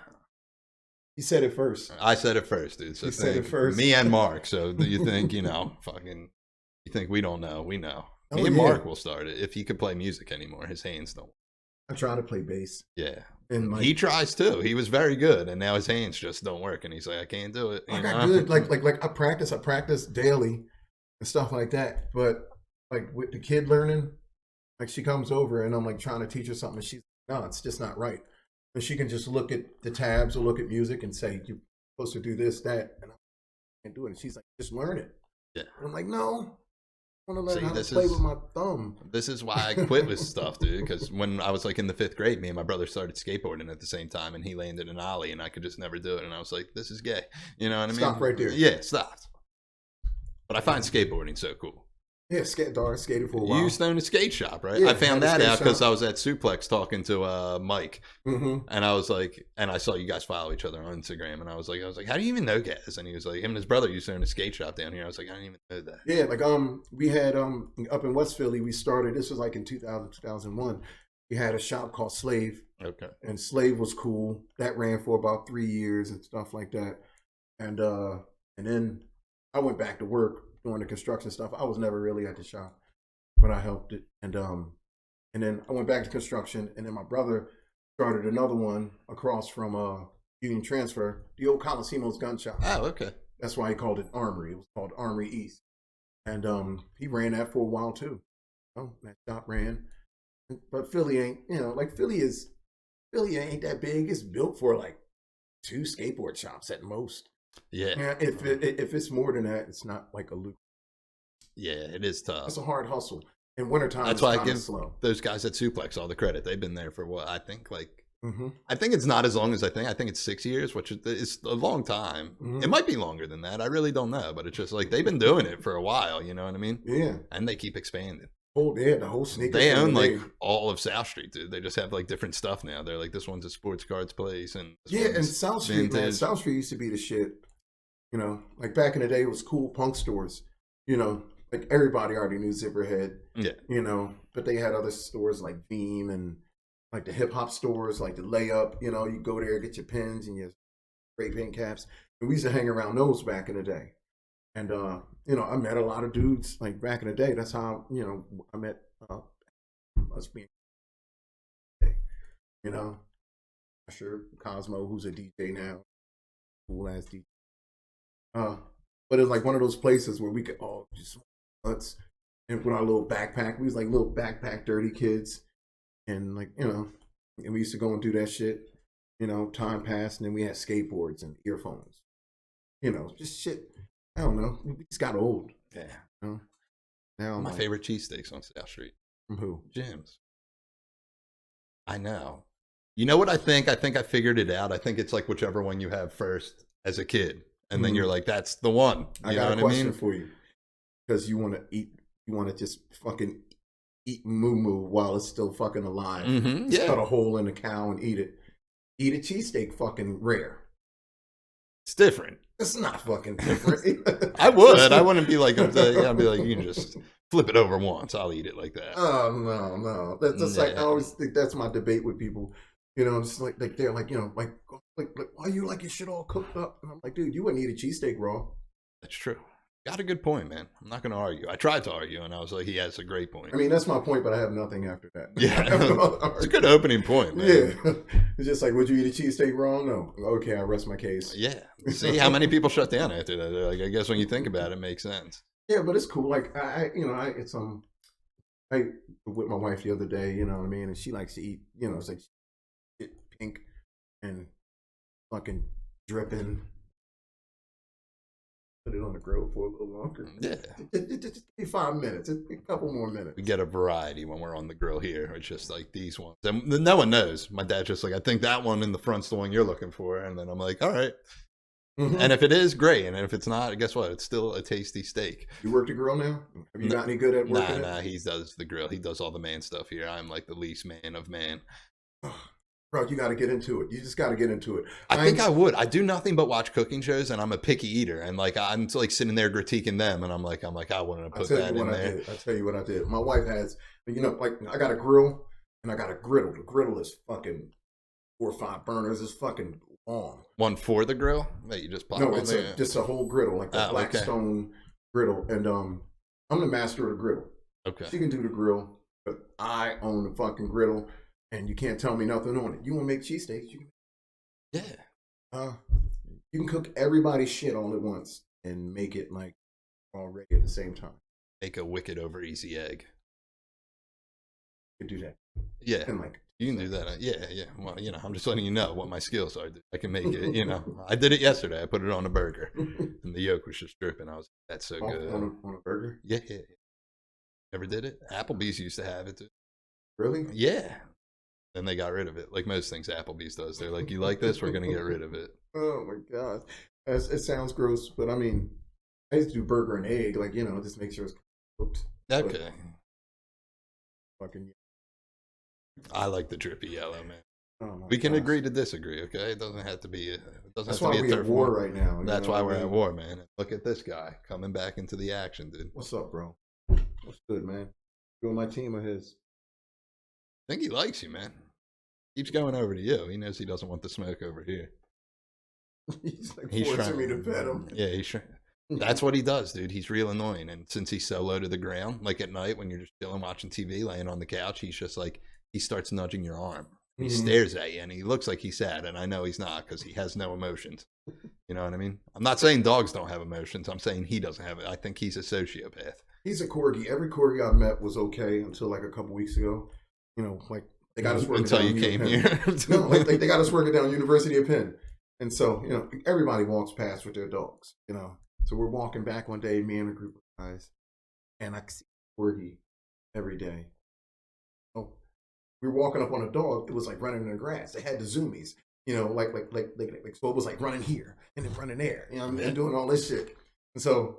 [SPEAKER 2] You said it first.
[SPEAKER 1] I said it first, dude. So
[SPEAKER 2] you said it first.
[SPEAKER 1] Me and Mark. So do you think, you think we don't know? We know.
[SPEAKER 2] Oh,
[SPEAKER 1] Me and
[SPEAKER 2] yeah.
[SPEAKER 1] Mark will start it if he could play music anymore. His hands don't.
[SPEAKER 2] I try to play bass.
[SPEAKER 1] Yeah.
[SPEAKER 2] And like,
[SPEAKER 1] He tries too. He was very good, and now his hands just don't work. And he's like, I can't do it.
[SPEAKER 2] I got good. Like I practice daily and stuff like that. But like with the kid learning, like she comes over and I'm like trying to teach her something, and she's no, it's just not right. And she can just look at the tabs or look at music and say, you're supposed to do this, that, and I can't do it. And she's like, just learn it.
[SPEAKER 1] Yeah.
[SPEAKER 2] And I'm like, no. I want to learn
[SPEAKER 1] See,
[SPEAKER 2] how to
[SPEAKER 1] this
[SPEAKER 2] play
[SPEAKER 1] is-
[SPEAKER 2] with my thumb.
[SPEAKER 1] This is why I quit with stuff, dude. Because when I was like in the 5th grade, me and my brother started skateboarding at the same time, and he landed an ollie, and I could just never do it. And I was like, this is gay. You know what I mean?
[SPEAKER 2] Stop right there.
[SPEAKER 1] Yeah, stop. But I find skateboarding so cool.
[SPEAKER 2] Yeah, skated for a while.
[SPEAKER 1] You used to own a skate shop, right?
[SPEAKER 2] Yeah,
[SPEAKER 1] I found
[SPEAKER 2] I had a
[SPEAKER 1] that
[SPEAKER 2] skate
[SPEAKER 1] out because
[SPEAKER 2] shop.
[SPEAKER 1] I was at Suplex talking to Mike,
[SPEAKER 2] Mm-hmm.
[SPEAKER 1] and I was like, and I saw you guys follow each other on Instagram, and I was like, how do you even know Gaz? And he was like, him and his brother used to own a skate shop down here. I was like, I didn't even know that.
[SPEAKER 2] Yeah, like we had up in West Philly, we started, this was like in 2000, 2001. We had a shop called Slave,
[SPEAKER 1] Okay.
[SPEAKER 2] and Slave was cool. That ran for about 3 years and stuff like that. And then I went back to work doing the construction stuff. I was never really at the shop, but I helped it. And then I went back to construction, and then my brother started another one across from Union Transfer, the old Coliseum's gun shop.
[SPEAKER 1] Oh, okay.
[SPEAKER 2] That's why he called it Armory. It was called Armory East. And he ran that for a while too. That shop ran. But Philly ain't, like Philly ain't that big. It's built for like 2 skateboard shops at most.
[SPEAKER 1] Yeah.
[SPEAKER 2] Yeah, if it's more than that, it's not like a loop.
[SPEAKER 1] Yeah, it is tough.
[SPEAKER 2] It's a hard hustle. In wintertime,
[SPEAKER 1] That's
[SPEAKER 2] it's
[SPEAKER 1] why I
[SPEAKER 2] kind of
[SPEAKER 1] give
[SPEAKER 2] slow.
[SPEAKER 1] those guys at Suplex all the credit. They've been there for what I think
[SPEAKER 2] Mm-hmm.
[SPEAKER 1] I think it's not as long as I think. I think it's 6 years, which is a long time.
[SPEAKER 2] Mhm.
[SPEAKER 1] It might be longer than that. I really don't know, but it's just like they've been doing it for a while. You know what I mean?
[SPEAKER 2] Yeah.
[SPEAKER 1] And they keep expanding.
[SPEAKER 2] The whole sneaker.
[SPEAKER 1] They
[SPEAKER 2] thing,
[SPEAKER 1] own like all of South Street, dude. They just have like different stuff now. They're like, this one's a sports cards place, and this
[SPEAKER 2] yeah, and
[SPEAKER 1] one's
[SPEAKER 2] South Street, man.
[SPEAKER 1] vintage.
[SPEAKER 2] South Street used to be the shit. Like back in the day, it was cool punk stores. Like everybody already knew Zipperhead.
[SPEAKER 1] Yeah.
[SPEAKER 2] But they had other stores like Beam and like the hip hop stores, like the Layup. You go there, get your pens and your spray paint caps. And we used to hang around those back in the day. And I met a lot of dudes like back in the day. That's how I met us being. Sure, Cosmo, who's a DJ now, cool ass DJ. But it's like one of those places where we could all just nuts and put our little backpack. We was like little backpack dirty kids, and like and we used to go and do that shit. Time passed, and then we had skateboards and earphones. Just shit. I don't know. We just got old.
[SPEAKER 1] Yeah.
[SPEAKER 2] Now
[SPEAKER 1] My favorite cheesesteaks on South Street.
[SPEAKER 2] From who?
[SPEAKER 1] Jim's. I know. You know what I think? I think I figured it out. I think it's like whichever one you have first as a kid. And then you're like, that's the one.
[SPEAKER 2] I got a question for you. Because you want to just fucking eat moo while it's still fucking alive.
[SPEAKER 1] Mm-hmm.
[SPEAKER 2] Just
[SPEAKER 1] Yeah.
[SPEAKER 2] cut a hole in the cow and eat it. Eat a cheesesteak fucking rare.
[SPEAKER 1] It's different.
[SPEAKER 2] It's not fucking different.
[SPEAKER 1] I would. I wouldn't be like, I'd be like, you can just flip it over once. I'll eat it like that.
[SPEAKER 2] Oh, no. That's just like, I always think that's my debate with people. Just like they're like, like why you like your shit all cooked up? And I'm like, dude, you wouldn't eat a cheesesteak raw.
[SPEAKER 1] That's true. Got a good point, man. I'm not going to argue. I tried to argue, and I was like, he has a great point.
[SPEAKER 2] I mean, that's my point, but I have nothing after that.
[SPEAKER 1] Yeah. It's a good opening point, man.
[SPEAKER 2] Yeah. It's just like, would you eat a cheesesteak raw? No. Okay, I rest my case.
[SPEAKER 1] Yeah. See how many people shut down after that? They're like, I guess when you think about it, it makes sense.
[SPEAKER 2] Yeah, but it's cool. Like I with my wife the other day, you know what I mean, and she likes to eat, it's like shit pink and fucking dripping. Put it on the grill for a little longer.
[SPEAKER 1] Yeah.
[SPEAKER 2] Just be 5 minutes, a couple more minutes.
[SPEAKER 1] We get a variety when we're on the grill here. It's just like these ones. And no one knows. My dad's just like, I think that one in the front's the one you're looking for. And then I'm like, all right.
[SPEAKER 2] Mm-hmm.
[SPEAKER 1] And if it is, great. And if it's not, guess what? It's still a tasty steak.
[SPEAKER 2] You work the grill now? Have you got any good at working?
[SPEAKER 1] Nah, he does the grill. He does all the man stuff here. I'm like the least man of man.
[SPEAKER 2] Bro, you got to get into it. You just got to get into it.
[SPEAKER 1] I think I would. I do nothing but watch cooking shows, and I'm a picky eater. And like I'm like sitting there critiquing them, and I'm like, I wouldn't have put that in there.
[SPEAKER 2] I'll tell you what I did. My wife has, like I got a grill and I got a griddle. The griddle is fucking 4 or 5 burners. It's fucking long.
[SPEAKER 1] One for the grill that you just pop
[SPEAKER 2] No,
[SPEAKER 1] on
[SPEAKER 2] it's
[SPEAKER 1] there?
[SPEAKER 2] just a whole griddle, like the Blackstone griddle. And I'm the master of the griddle.
[SPEAKER 1] Okay.
[SPEAKER 2] She can do the grill, but I own the fucking griddle, and you can't tell me nothing on it. You want to make cheesesteaks?
[SPEAKER 1] Yeah.
[SPEAKER 2] You can cook everybody's shit all at once and make it like all ready at the same time.
[SPEAKER 1] Make a wicked over easy egg.
[SPEAKER 2] You can do that.
[SPEAKER 1] Yeah.
[SPEAKER 2] And like
[SPEAKER 1] You can do that. Yeah. Well, I'm just letting you know what my skills are. I can make it, I did it yesterday. I put it on a burger and the yolk was just dripping. I was like, that's so good.
[SPEAKER 2] On a burger?
[SPEAKER 1] Yeah. Ever did it? Applebee's used to have it too.
[SPEAKER 2] Really?
[SPEAKER 1] Yeah. Then they got rid of it. Like most things Applebee's does. They're like, you like this? We're going to get rid of it.
[SPEAKER 2] Oh my God. It sounds gross, but I mean, I used to do burger and egg, like, just make sure it's cooked.
[SPEAKER 1] Okay.
[SPEAKER 2] Fucking.
[SPEAKER 1] I like the drippy yellow, man.
[SPEAKER 2] Oh
[SPEAKER 1] We can
[SPEAKER 2] gosh.
[SPEAKER 1] agree to disagree, okay? It doesn't have to be. It doesn't
[SPEAKER 2] That's
[SPEAKER 1] have
[SPEAKER 2] why
[SPEAKER 1] to be a
[SPEAKER 2] we're at
[SPEAKER 1] turf
[SPEAKER 2] war
[SPEAKER 1] war
[SPEAKER 2] right now.
[SPEAKER 1] That's why we're at war, man. Look at this guy coming back into the action, dude.
[SPEAKER 2] What's up, bro? What's good, man? You on my team or his?
[SPEAKER 1] I think he likes you, man. Keeps going over to you. He knows he doesn't want the smoke over here.
[SPEAKER 2] He's like forcing me to pet him.
[SPEAKER 1] Yeah, that's what he does, dude. He's real annoying. And since he's so low to the ground, like at night when you're just chilling watching TV, laying on the couch, he's just like, he starts nudging your arm. He stares at you and he looks like he's sad. And I know he's not because he has no emotions. You know what I mean? I'm not saying dogs don't have emotions. I'm saying he doesn't have it. I think he's a sociopath.
[SPEAKER 2] He's a corgi. Every corgi I met was okay until like a couple weeks ago. Like they got us working
[SPEAKER 1] until
[SPEAKER 2] down
[SPEAKER 1] you came
[SPEAKER 2] Penn.
[SPEAKER 1] here.
[SPEAKER 2] No, like they got us working down University of Penn. And so, everybody walks past with their dogs, So we're walking back one day, me and a group of guys, and I see corgi every day. Oh, we were walking up on a dog. It was like running in the grass. They had the zoomies, so it was like running here and then running there, and doing all this shit. And so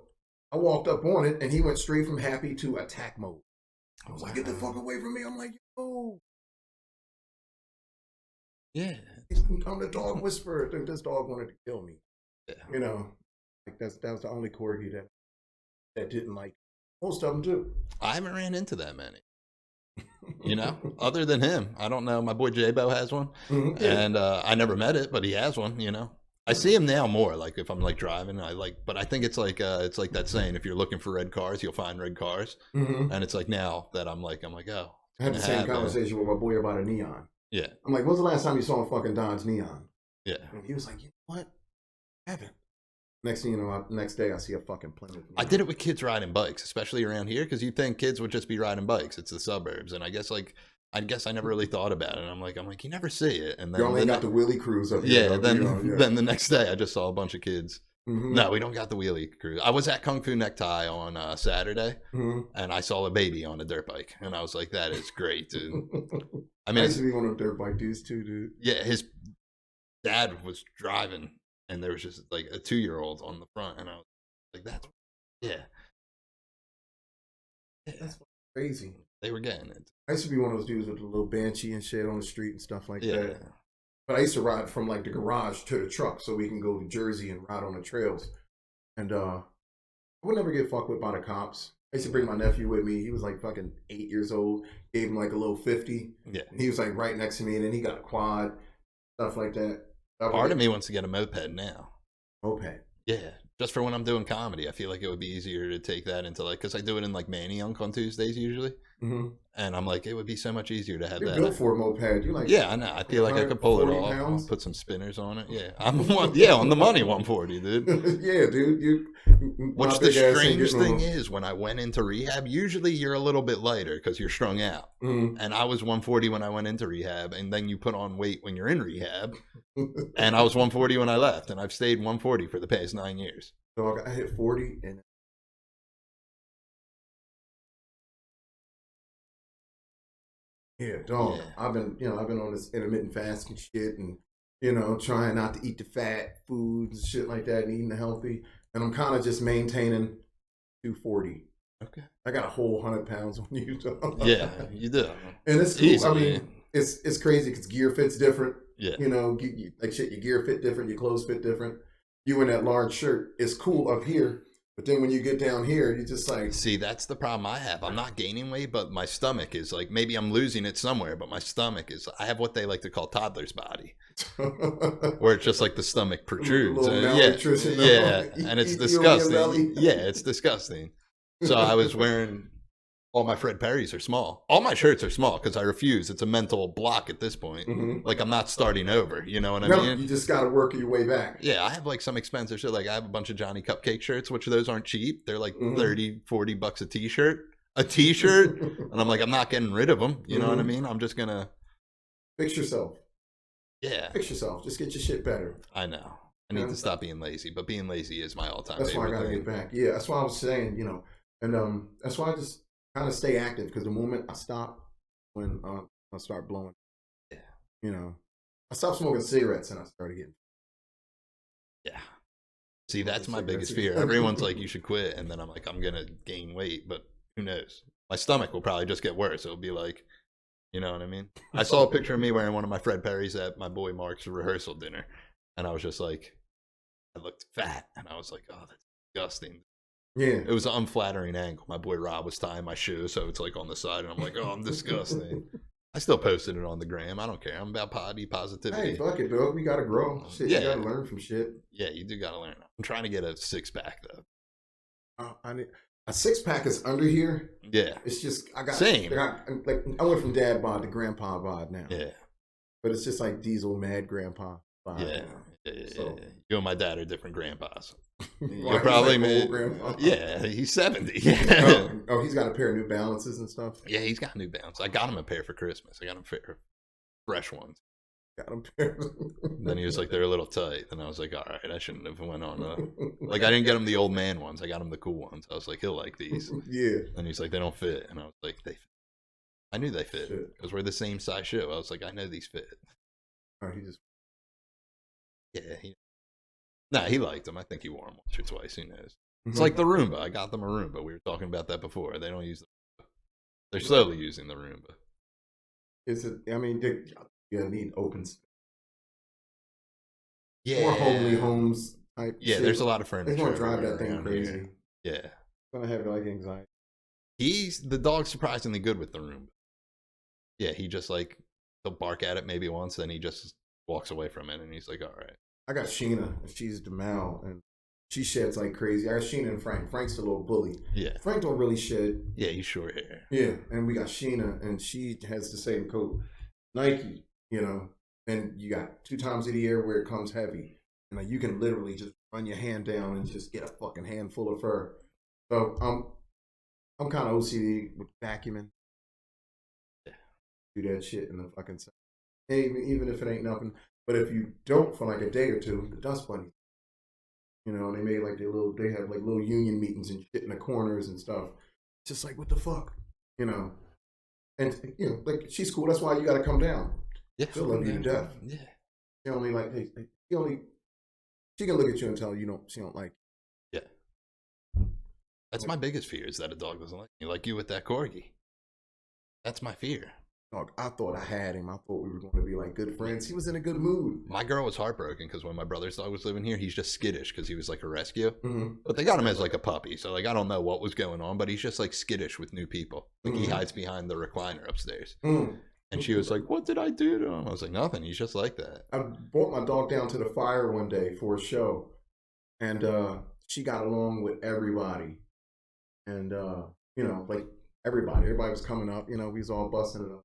[SPEAKER 2] I walked up on it, and he went straight from happy to attack mode. I was like, "Get the fuck away from me!" I'm like, "Yo."
[SPEAKER 1] Yeah.
[SPEAKER 2] I'm the dog whisperer. Dude, this dog wanted to kill me.
[SPEAKER 1] Yeah.
[SPEAKER 2] That was the only corgi that didn't like. Most of them do.
[SPEAKER 1] I haven't ran into that many. Other than him. I don't know. My boy J-Bo has one. Mm-hmm. And I never met it, but he has one, I see him now more, like if I'm like driving, but I think it's like that saying, if you're looking for red cars, you'll find red cars. Mm-hmm. And it's like now that I'm like, oh.
[SPEAKER 2] I had the same conversation with my boy about a neon.
[SPEAKER 1] Yeah.
[SPEAKER 2] I'm like, when's the last time you saw a fucking Dodge Neon?
[SPEAKER 1] Yeah.
[SPEAKER 2] And he was like, you know what? I haven't. Next thing you know, next day I see a fucking Plymouth.
[SPEAKER 1] I did it with kids riding bikes, especially around here, because you'd think kids would just be riding bikes. It's the suburbs. And I guess I never really thought about it. And I'm like, you never see it. And then
[SPEAKER 2] you only got the wheelie crews up here.
[SPEAKER 1] Yeah, then the next day I just saw a bunch of kids. Mm-hmm. No, we don't got the wheelie crew. I was at Kung Fu Necktie on Saturday, and I saw a baby on a dirt bike, and I was like, "That is great, dude."
[SPEAKER 2] I used to be one of the dirt bike dudes too, dude.
[SPEAKER 1] Yeah, his dad was driving, and there was just like a 2-year-old on the front, and I was like, "That's
[SPEAKER 2] that's crazy."
[SPEAKER 1] They were getting it.
[SPEAKER 2] I used to be one of those dudes with a little banshee and shit on the street and stuff like that. But I used to ride from like the garage to the truck so we can go to Jersey and ride on the trails. And I would never get fucked with by the cops. I used to bring my nephew with me. He was like fucking 8 years old. Gave him like a little 50.
[SPEAKER 1] Yeah.
[SPEAKER 2] And he was like right next to me, and then he got a quad, stuff like that.
[SPEAKER 1] Part of me wants to get a moped now.
[SPEAKER 2] Moped?
[SPEAKER 1] Yeah. Just for when I'm doing comedy. I feel like it would be easier to take that into because I do it in like Manny Unk on Tuesdays usually. Mm-hmm. And I'm like, it would be so much easier to have
[SPEAKER 2] You're
[SPEAKER 1] that.
[SPEAKER 2] built for a moped. You like?
[SPEAKER 1] Yeah, I know. I feel like I could pull it off. I'll put some spinners on it. Yeah, on the money 140, dude.
[SPEAKER 2] Yeah, dude.
[SPEAKER 1] Which the strange thing is, when I went into rehab, usually you're a little bit lighter because you're strung out. Mm-hmm. And I was 140 when I went into rehab, and then you put on weight when you're in rehab. And I was 140 when I left, and I've stayed 140 for the past 9 years.
[SPEAKER 2] So I hit 40 and. Yeah, dog. Yeah. I've been on this intermittent fasting shit and, trying not to eat the fat foods and shit like that and eating the healthy. And I'm kind of just maintaining 240.
[SPEAKER 1] Okay.
[SPEAKER 2] I got a whole 100 pounds on you, dog.
[SPEAKER 1] Yeah, you do.
[SPEAKER 2] And it's cool. Easily. I mean, it's crazy because gear fits different.
[SPEAKER 1] Yeah.
[SPEAKER 2] Like shit, your gear fit different, your clothes fit different. You in that large shirt, it's cool up here. But then when you get down here, you just like...
[SPEAKER 1] See, that's the problem I have. I'm not gaining weight, but my stomach is like, maybe I'm losing it somewhere, but my stomach is, I have what they like to call toddler's body. Where it's just like the stomach protrudes. Yeah, and it's disgusting. Yeah, it's disgusting. So I was wearing all my Fred Perrys are small. All my shirts are small because I refuse. It's a mental block at this point. Like, I'm not starting over. You know what I mean?
[SPEAKER 2] You just got to work your way back.
[SPEAKER 1] Yeah, I have like some expensive shit. Like, I have a bunch of Johnny Cupcake shirts, which those aren't cheap. They're like 30, 40 bucks a t-shirt. And I'm like, I'm not getting rid of them. You know what I mean? I'm just going to
[SPEAKER 2] fix yourself.
[SPEAKER 1] Yeah.
[SPEAKER 2] Fix yourself. Just get your shit better.
[SPEAKER 1] I know. I need to stop being lazy, but being lazy is my all-time
[SPEAKER 2] favorite. That's why I got to
[SPEAKER 1] thing.
[SPEAKER 2] get back. Yeah, that's why I was saying, you know, and that's why I just kind of stay active, because the moment I stop, when I start blowing, you know, I stopped smoking cigarettes and I started getting.
[SPEAKER 1] Yeah. See, that's my biggest fear. Everyone's like, you should quit. And then I'm like, I'm going to gain weight, but who knows? My stomach will probably just get worse. It'll be like, you know what I mean? I saw a picture of me wearing one of my Fred Perrys at my boy Mark's rehearsal dinner. And I was just like, I looked fat. And I was like, oh, that's disgusting.
[SPEAKER 2] Yeah.
[SPEAKER 1] It was an unflattering angle. My boy Rob was tying my shoe, so it's like on the side. And I'm like, oh, I'm disgusting. I still posted it on the gram. I don't care. I'm about positivity.
[SPEAKER 2] Hey, fuck it, bro. We got to grow. Shit,
[SPEAKER 1] yeah.
[SPEAKER 2] You got to learn from shit.
[SPEAKER 1] Yeah, you do got to learn. I'm trying to get a 6-pack, though.
[SPEAKER 2] I need a 6-pack is under here.
[SPEAKER 1] Yeah.
[SPEAKER 2] It's just,
[SPEAKER 1] Same.
[SPEAKER 2] I went from dad bod to grandpa bod now.
[SPEAKER 1] Yeah.
[SPEAKER 2] But it's just like diesel mad grandpa bod.
[SPEAKER 1] Yeah. So. You and my dad are different grandpas.
[SPEAKER 2] You're
[SPEAKER 1] probably
[SPEAKER 2] like old grandpa.
[SPEAKER 1] Yeah, he's 70.
[SPEAKER 2] Oh, he's got a pair of New Balances and stuff.
[SPEAKER 1] Yeah, he's got New Balance. I got him a pair for Christmas. I got him a pair of fresh ones.
[SPEAKER 2] Got him pair.
[SPEAKER 1] Then he was like, they're a little tight. And I was like, all right, I shouldn't have went on. Like, I didn't get him the old man ones. I got him the cool ones. I was like, he'll like these.
[SPEAKER 2] Yeah.
[SPEAKER 1] And he's like, they don't fit. And I was like, they fit. I knew they fit because we're the same size shoe. I was like, I know these fit.
[SPEAKER 2] Oh, he just.
[SPEAKER 1] Yeah. He liked them. I think he wore them once or twice. Who knows? It's like the Roomba. I got them a Roomba. We were talking about that before. They don't use the Roomba. They're slowly using the Roomba.
[SPEAKER 2] Is it? I mean, you need open space.
[SPEAKER 1] Yeah.
[SPEAKER 2] More homely homes type.
[SPEAKER 1] Yeah,
[SPEAKER 2] shit.
[SPEAKER 1] there's a lot of furniture.
[SPEAKER 2] They're gonna drive that thing crazy.
[SPEAKER 1] Here. Yeah.
[SPEAKER 2] It's gonna have like anxiety.
[SPEAKER 1] The dog's surprisingly good with the Roomba. Yeah, he just like he'll bark at it maybe once, then he just walks away from it, and he's like, all right.
[SPEAKER 2] I got Sheena, and she's the Mal, and she sheds like crazy. I got Sheena and Frank. Frank's the little bully.
[SPEAKER 1] Yeah.
[SPEAKER 2] Frank don't really shed.
[SPEAKER 1] Yeah, he's short hair.
[SPEAKER 2] Yeah, and we got Sheena, and she has the same coat. Nike, you know, and you got 2 times of the year where it comes heavy. And like, you can literally just run your hand down and just get a fucking handful of fur. So I'm kind of OCD with vacuuming.
[SPEAKER 1] Yeah.
[SPEAKER 2] Do that shit in the fucking sun. Even if it ain't nothing. But if you don't for like a day or two, the dust bunnies, you know, they made like they have like little union meetings and shit in the corners and stuff. Just like, what the fuck, you know? And you know, like, she's cool. That's why you got to come down.
[SPEAKER 1] Yeah,
[SPEAKER 2] she'll love you to death.
[SPEAKER 1] Yeah,
[SPEAKER 2] she only like she can look at you and tell you she don't like
[SPEAKER 1] you. Yeah, that's my biggest fear, is that a dog doesn't like me, like you with that corgi. That's my fear.
[SPEAKER 2] Dog, I thought I had him. I thought we were going to be like good friends. He was in a good mood.
[SPEAKER 1] My girl was heartbroken because when my brother's dog was living here, he's just skittish because he was like a rescue.
[SPEAKER 2] Mm-hmm.
[SPEAKER 1] But they got him as like a puppy, so like I don't know what was going on, but he's just like skittish with new people. Like he hides behind the recliner upstairs. And she was like, "What did I do to him?" I was like, "Nothing. He's just like that."
[SPEAKER 2] I brought my dog down to the fire one day for a show, and she got along with everybody, and you know, like everybody was coming up. You know, we was all busting it up.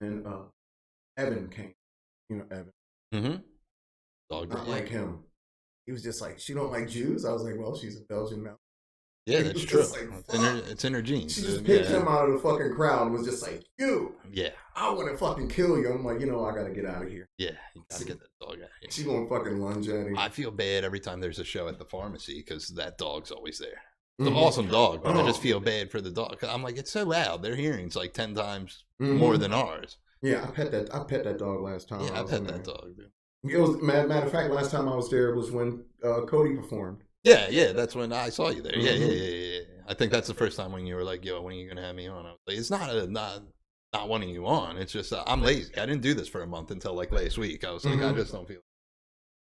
[SPEAKER 2] And Evan came, you know, Evan.
[SPEAKER 1] Mm-hmm. Dog
[SPEAKER 2] not like him. He was just like, she don't like Jews. I was like, well, she's a Belgian mountain.
[SPEAKER 1] Yeah, that's true.
[SPEAKER 2] Like,
[SPEAKER 1] it's in her genes.
[SPEAKER 2] She just picked him out of the fucking crowd and was just like, you.
[SPEAKER 1] Yeah.
[SPEAKER 2] I want to fucking kill you. I'm like, you know, I got to get out of here.
[SPEAKER 1] Yeah, you got to get that dog out of here.
[SPEAKER 2] She going to fucking lunge at him.
[SPEAKER 1] I feel bad every time there's a show at the pharmacy because that dog's always there. It's an awesome dog, but I just feel bad for the dog. I'm like, it's so loud. Their hearing's like 10 times more than ours.
[SPEAKER 2] Yeah, I pet that dog last time.
[SPEAKER 1] Yeah, I pet that dog, dude.
[SPEAKER 2] It was matter of fact, last time I was there was when Cody performed.
[SPEAKER 1] Yeah, that's when I saw you there. Yeah. I think that's the first time when you were like, "Yo, when are you gonna have me on?" I was like, "It's not wanting you on. It's just I'm lazy. I didn't do this for a month until like last week. I was like, I just don't feel."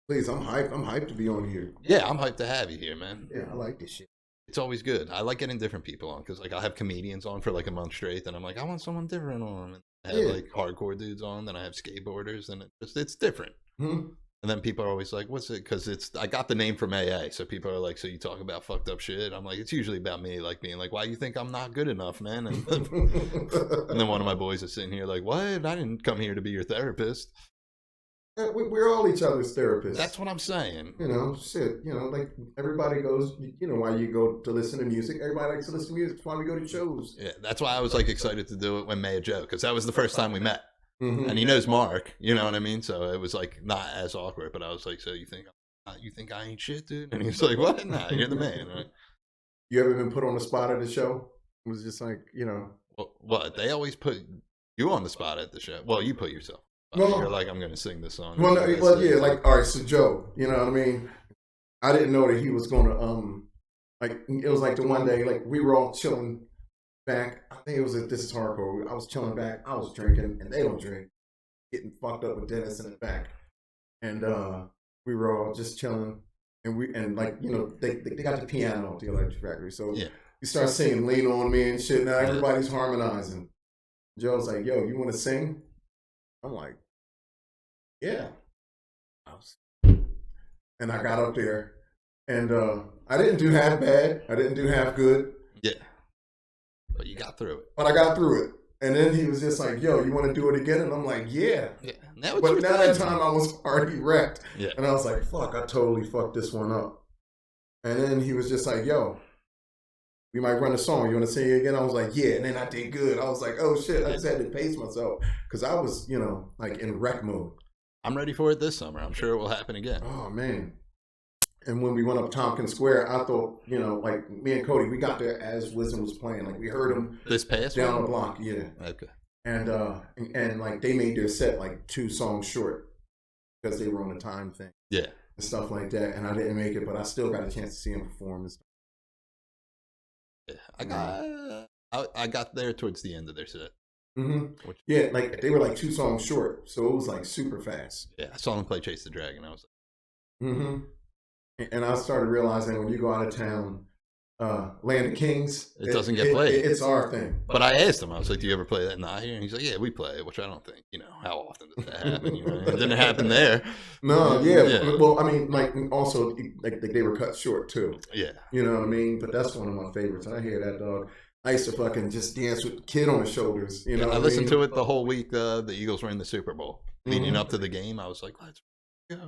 [SPEAKER 2] Please, I'm hyped. I'm hyped to be on here.
[SPEAKER 1] Yeah, I'm hyped to have you here, man.
[SPEAKER 2] Yeah, I like this shit.
[SPEAKER 1] It's always good. I like getting different people on because like I'll have comedians on for like a month straight, and I'm like, I want someone different on. And I have like hardcore dudes on, then I have skateboarders, and it's different.
[SPEAKER 2] Mm-hmm.
[SPEAKER 1] And then people are always like, what's it? Because I got the name from AA. So people are like, so you talk about fucked up shit? I'm like, it's usually about me, like being like, why you think I'm not good enough, man? And then one of my boys is sitting here like, what? I didn't come here to be your therapist.
[SPEAKER 2] We're all each other's therapists.
[SPEAKER 1] That's what I'm saying.
[SPEAKER 2] You know, shit. You know, like everybody goes. You know, why you go to listen to music? Everybody likes to listen to music. That's why we go to shows.
[SPEAKER 1] Yeah, that's why I was like excited to do it when Maya Joe, because that was the first time we met.
[SPEAKER 2] Mm-hmm.
[SPEAKER 1] And he knows Mark, you know what I mean? So it was like not as awkward, but I was like, so you think I ain't shit, dude? And he's like, what? Nah, you're the man, right?
[SPEAKER 2] You ever been put on the spot at the show? It was just like, you know.
[SPEAKER 1] Well, what? They always put you on the spot at the show. Well, you put yourself.
[SPEAKER 2] Well,
[SPEAKER 1] you're like, I'm going to sing this song.
[SPEAKER 2] Well, yeah, like, all right, so Joe, you know what I mean? I didn't know that he was going to, like, it was like the one day, like, we were all chilling back. I think it was This Is Hardcore. I was chilling back. I was drinking, and they don't drink. Getting fucked up with Dennis in the back. And we were all just chilling. And like, you know, they got the piano at the Electric Factory. So we start singing Lean On Me and shit. Now everybody's harmonizing. Joe's like, yo, you want to sing? I'm like, yeah. And I got up there. And I didn't do half bad. I didn't do half good.
[SPEAKER 1] Yeah. But you got through it.
[SPEAKER 2] But I got through it. And then he was just like, yo, you want to do it again? And I'm like, yeah. But now that time I was already wrecked.
[SPEAKER 1] Yeah.
[SPEAKER 2] And I was like, fuck, I totally fucked this one up. And then he was just like, yo, we might run a song. You want to sing it again? I was like, yeah. And then I did good. I was like, oh shit. I just had to pace myself. Because I was, you know, like in wreck mode.
[SPEAKER 1] I'm ready for it this summer. I'm sure it will happen again.
[SPEAKER 2] Oh, man. And when we went up Tompkins Square, I thought, you know, like me and Cody, we got there as Wisdom was playing. Like we heard him
[SPEAKER 1] this past
[SPEAKER 2] down
[SPEAKER 1] one?
[SPEAKER 2] the block, yeah.
[SPEAKER 1] Okay.
[SPEAKER 2] And like they made their set like 2 songs short because they were on a time thing.
[SPEAKER 1] Yeah.
[SPEAKER 2] And stuff like that. And I didn't make it, but I still got a chance to see him perform and stuff.
[SPEAKER 1] Yeah. I got there towards the end of their set.
[SPEAKER 2] Mm-hmm. Yeah, like they were like 2 songs short, so it was like super fast.
[SPEAKER 1] Yeah, I saw them play Chase the Dragon. I was
[SPEAKER 2] like, mm-hmm. And I started realizing when you go out of town, Land of Kings,
[SPEAKER 1] it doesn't get played.
[SPEAKER 2] It's our thing.
[SPEAKER 1] But I asked him, I was like, do you ever play that not here? And he's like, yeah, we play it, which I don't think, you know, how often does that happen? You know, it didn't happen there.
[SPEAKER 2] No, yeah. Well, I mean, like, also, like they were cut short, too.
[SPEAKER 1] Yeah.
[SPEAKER 2] You know what I mean? But that's one of my favorites. I hear that, dog. I used to fucking just dance with the kid on the shoulders. You know,
[SPEAKER 1] I listened to it the whole week. The Eagles were in the Super Bowl. Leading up to the game, I was like, let's go.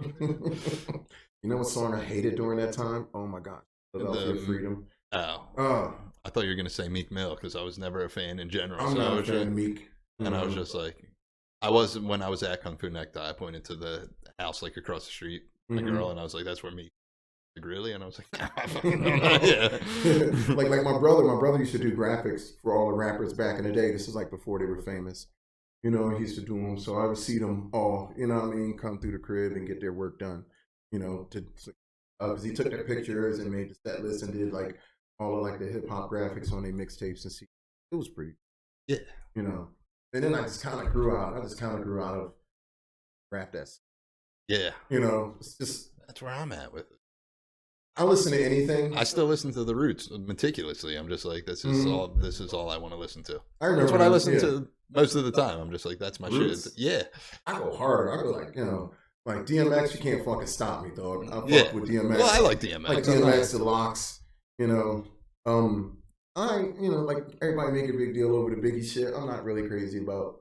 [SPEAKER 2] You know what song I hated during that time? Oh my God, Philadelphia Freedom.
[SPEAKER 1] Oh, I thought you were gonna say Meek Mill because I was never a fan in general.
[SPEAKER 2] I'm not a fan of Meek.
[SPEAKER 1] And I was just like, when I was at Kung Fu Necktie, I pointed to the house like across the street, a girl, and I was like, that's where Meek. Like, really? And I was like, nah, I fucking don't know. Yeah.
[SPEAKER 2] like my brother used to do graphics for all the rappers back in the day. This is like before they were famous. You know, he used to do them, so I would see them all. You know what I mean? Come through the crib and get their work done. You know, because he took their pictures and made the set list and did like all of like the hip hop graphics on their mixtapes and see. It was pretty.
[SPEAKER 1] Yeah.
[SPEAKER 2] You know, and then I just kind of grew out. Of rap.
[SPEAKER 1] Yeah.
[SPEAKER 2] You know, it's just
[SPEAKER 1] that's where I'm at with it.
[SPEAKER 2] I listen to anything.
[SPEAKER 1] I still listen to the Roots meticulously. I'm just like, this is all. This is all I want to listen to.
[SPEAKER 2] That's
[SPEAKER 1] what I listen to most of the time. I'm just like, that's my
[SPEAKER 2] Roots.
[SPEAKER 1] shit. Yeah.
[SPEAKER 2] I go hard. I go like, you know. Like DMX, you can't fucking stop me, dog. I fuck with DMX.
[SPEAKER 1] Well, I like DMX.
[SPEAKER 2] Like DMX, the Locks, you know. Like everybody make a big deal over the Biggie shit. I'm not really crazy about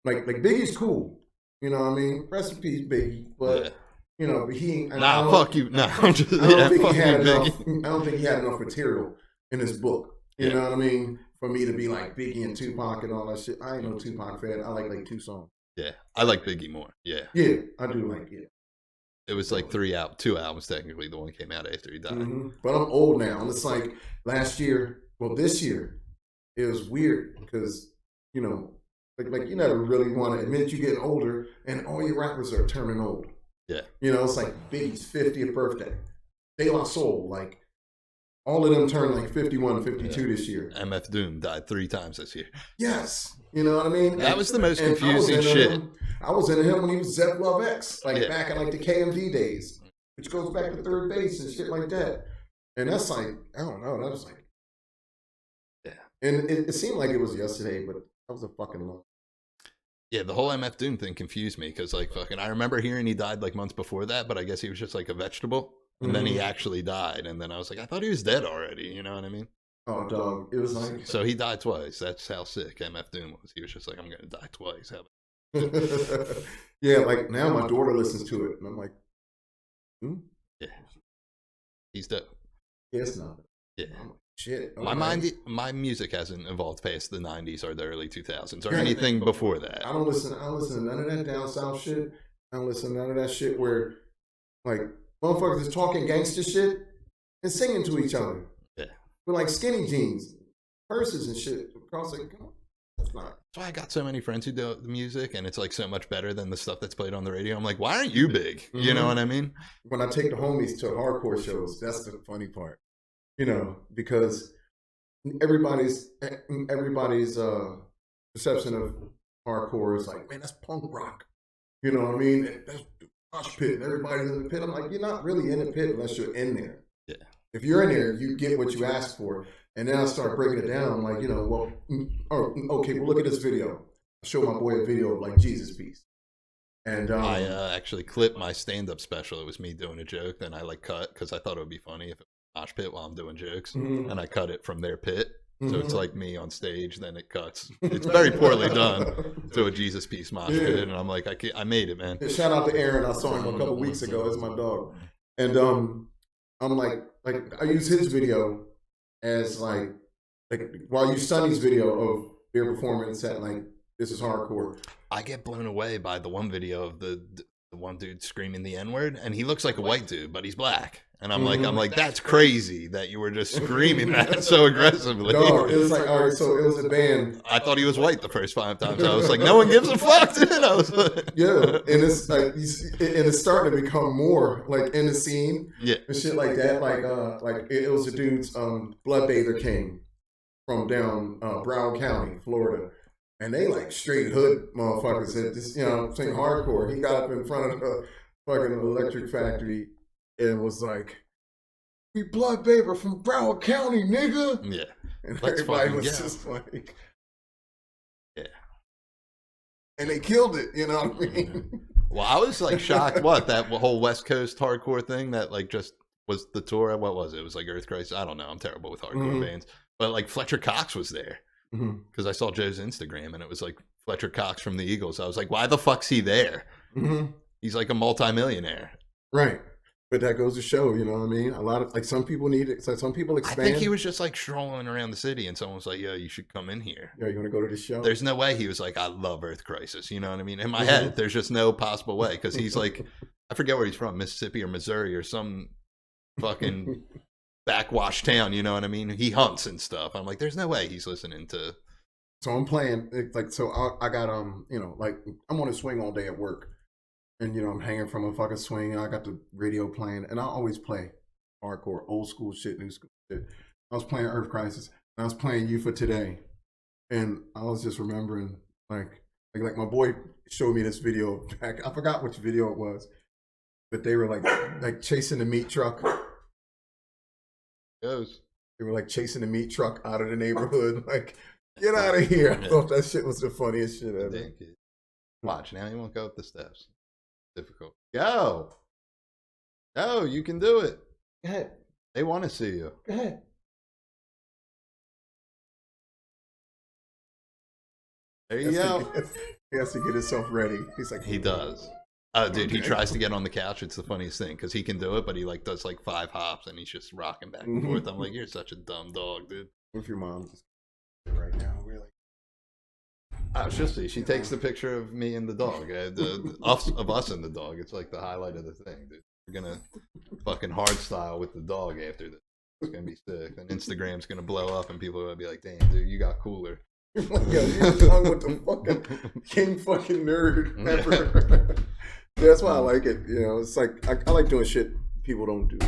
[SPEAKER 2] like Biggie's cool. You know what I mean? Rest in peace, Biggie. But you know, but he ain't.
[SPEAKER 1] Fuck you. Nah, I'm just.
[SPEAKER 2] I don't think he had enough. I don't think he had enough material in his book. You know what I mean? For me to be like Biggie and Tupac and all that shit. I ain't no Tupac fan. I like 2 songs.
[SPEAKER 1] Yeah, I like Biggie more. Yeah.
[SPEAKER 2] Yeah, I do like it.
[SPEAKER 1] It was like 2 albums technically. The one came out after he died.
[SPEAKER 2] Mm-hmm. But I'm old now, and it's like this year, it was weird because you know, like you never really want to admit you're getting older, and all your rappers are turning old.
[SPEAKER 1] Yeah.
[SPEAKER 2] You know, it's like Biggie's 50th birthday, De La Soul, like. All of them turned like 51, 52 this year.
[SPEAKER 1] MF Doom died 3 times this year.
[SPEAKER 2] Yes. You know what I mean?
[SPEAKER 1] That was the most confusing shit.
[SPEAKER 2] I was into him when he was Zev Love X, back in like the KMD days, which goes back to Third Base and shit like that. And that's like, I don't know, that was like,
[SPEAKER 1] yeah.
[SPEAKER 2] And it seemed like it was yesterday, but that was a fucking long.
[SPEAKER 1] Yeah, the whole MF Doom thing confused me because, like, fucking, I remember hearing he died like months before that, but I guess he was just like a vegetable, and then he actually died, and then I was like, I thought he was dead already. You know what I mean?
[SPEAKER 2] Oh, dog, it was like
[SPEAKER 1] So he died twice. That's how sick MF Doom was. He was just like, I'm gonna die twice. How
[SPEAKER 2] yeah, like now my daughter listens to it, and I'm like,
[SPEAKER 1] yeah, he's dope.
[SPEAKER 2] yeah, it's not.
[SPEAKER 1] Yeah.
[SPEAKER 2] I'm like, shit.
[SPEAKER 1] My music hasn't evolved past the '90s or the early 2000s or anything before that.
[SPEAKER 2] I don't listen to none of that down south shit. I don't listen to none of that shit where like motherfuckers is talking gangster shit and singing to each other.
[SPEAKER 1] Yeah.
[SPEAKER 2] With like skinny jeans, purses and shit. Across like, come on. That's not.
[SPEAKER 1] That's why I got so many friends who do the music, and it's like so much better than the stuff that's played on the radio. I'm like, why aren't you big? You know what I mean?
[SPEAKER 2] When I take the homies to hardcore shows, that's the funny part. You know, because everybody's perception of hardcore is like, man, that's punk rock. You know what I mean? That's mosh pit. And everybody's in the pit. I'm like, you're not really in the pit unless you're in there.
[SPEAKER 1] Yeah.
[SPEAKER 2] If you're in there, you get what you asked for. And then I start breaking it down, like, you know, well, okay, well, look at this video. I show my boy a video of like Jesus Piece. And
[SPEAKER 1] I actually clipped my stand-up special. It was me doing a joke, then I like cut because I thought it would be funny if it was mosh pit while I'm doing jokes, and I cut it from their pit. So it's like me on stage, then it cuts. It's very poorly done to a Jesus Piece mosh pit, and I'm like, I made it, man.
[SPEAKER 2] Yeah, shout out to Aaron. I saw him a couple weeks ago. That's my dog. And I'm like I use his video as like while I use Sonny's video of their performance at like this is hardcore.
[SPEAKER 1] I get blown away by the one video of the one dude screaming the N-word, and he looks like a white dude, but he's black. And I'm like, that's crazy that you were just screaming that so aggressively.
[SPEAKER 2] No, it was like, all right, so it was a band.
[SPEAKER 1] I thought he was white the first 5 times. I was like, no one gives a fuck, dude. I was like,
[SPEAKER 2] yeah, and it's like, and it's starting to become more like in the scene, and shit like that. Like it was a dude's Bloodbather King from down Brown County, Florida. And they like straight hood motherfuckers that just, you know, saying hardcore. He got up in front of the fucking electric factory and was like, "We Bloodbather from Broward County, nigga."
[SPEAKER 1] Yeah.
[SPEAKER 2] And
[SPEAKER 1] Let's
[SPEAKER 2] everybody was just like, yeah. And they killed it, you know what I mean?
[SPEAKER 1] Well, I was like shocked. What, that whole West Coast hardcore thing that like just was the tour? What was it? It was like Earth Crisis. I don't know. I'm terrible with hardcore bands. But like Fletcher Cox was there. Because I saw Joe's Instagram and it was like Fletcher Cox from the Eagles. I was like, why the fuck's he there? He's like a multimillionaire.
[SPEAKER 2] Right. But that goes to show, you know what I mean? A lot of, like, some people need it. So some people expand.
[SPEAKER 1] I think he was just like strolling around the city and someone was like, yo, you should come in here.
[SPEAKER 2] Yeah, you want to go to the show?
[SPEAKER 1] There's no way he was like, I love Earth Crisis. You know what I mean? In my head, there's just no possible way. Because he's like, I forget where he's from, Mississippi or Missouri or some fucking backwash town. You know what I mean? He hunts and stuff. I'm like, there's no way he's listening to.
[SPEAKER 2] So I'm playing, like, so I got, you know, like, I'm on a swing all day at work. And, you know, I'm hanging from a fucking swing. And I got the radio playing. And I always play hardcore, old school shit, new school shit. I was playing Earth Crisis. And I was playing You for Today. And I was just remembering, like my boy showed me this video back. I forgot which video it was. But they were, like chasing the meat truck.
[SPEAKER 1] Goes.
[SPEAKER 2] They were, like, chasing the meat truck out of the neighborhood. Like, get out of here. I thought that shit was the funniest shit ever.
[SPEAKER 1] Watch, now you won't go up the steps. Difficult. Go. Go, you can do it.
[SPEAKER 2] Go ahead.
[SPEAKER 1] They want to see you.
[SPEAKER 2] Go ahead.
[SPEAKER 1] There you go.
[SPEAKER 2] He has to get himself ready. He's like,
[SPEAKER 1] he does. Oh, dude, he tries to get on the couch. It's the funniest thing because he can do it, but he like does like 5 hops and he's just rocking back and forth. I'm like, you're such a dumb dog, dude.
[SPEAKER 2] With your mom just right now, really.
[SPEAKER 1] Oh, she'll see. She takes the picture of me and the dog, of us and the dog. It's like the highlight of the thing, dude. We're gonna fucking hard style with the dog after this. It's gonna be sick. And Instagram's gonna blow up, and people are gonna be like, "Damn, dude, you got cooler."
[SPEAKER 2] Yo, you're hung with the fucking king fucking nerd ever. That's why I like it. You know, it's like I like doing shit people don't do.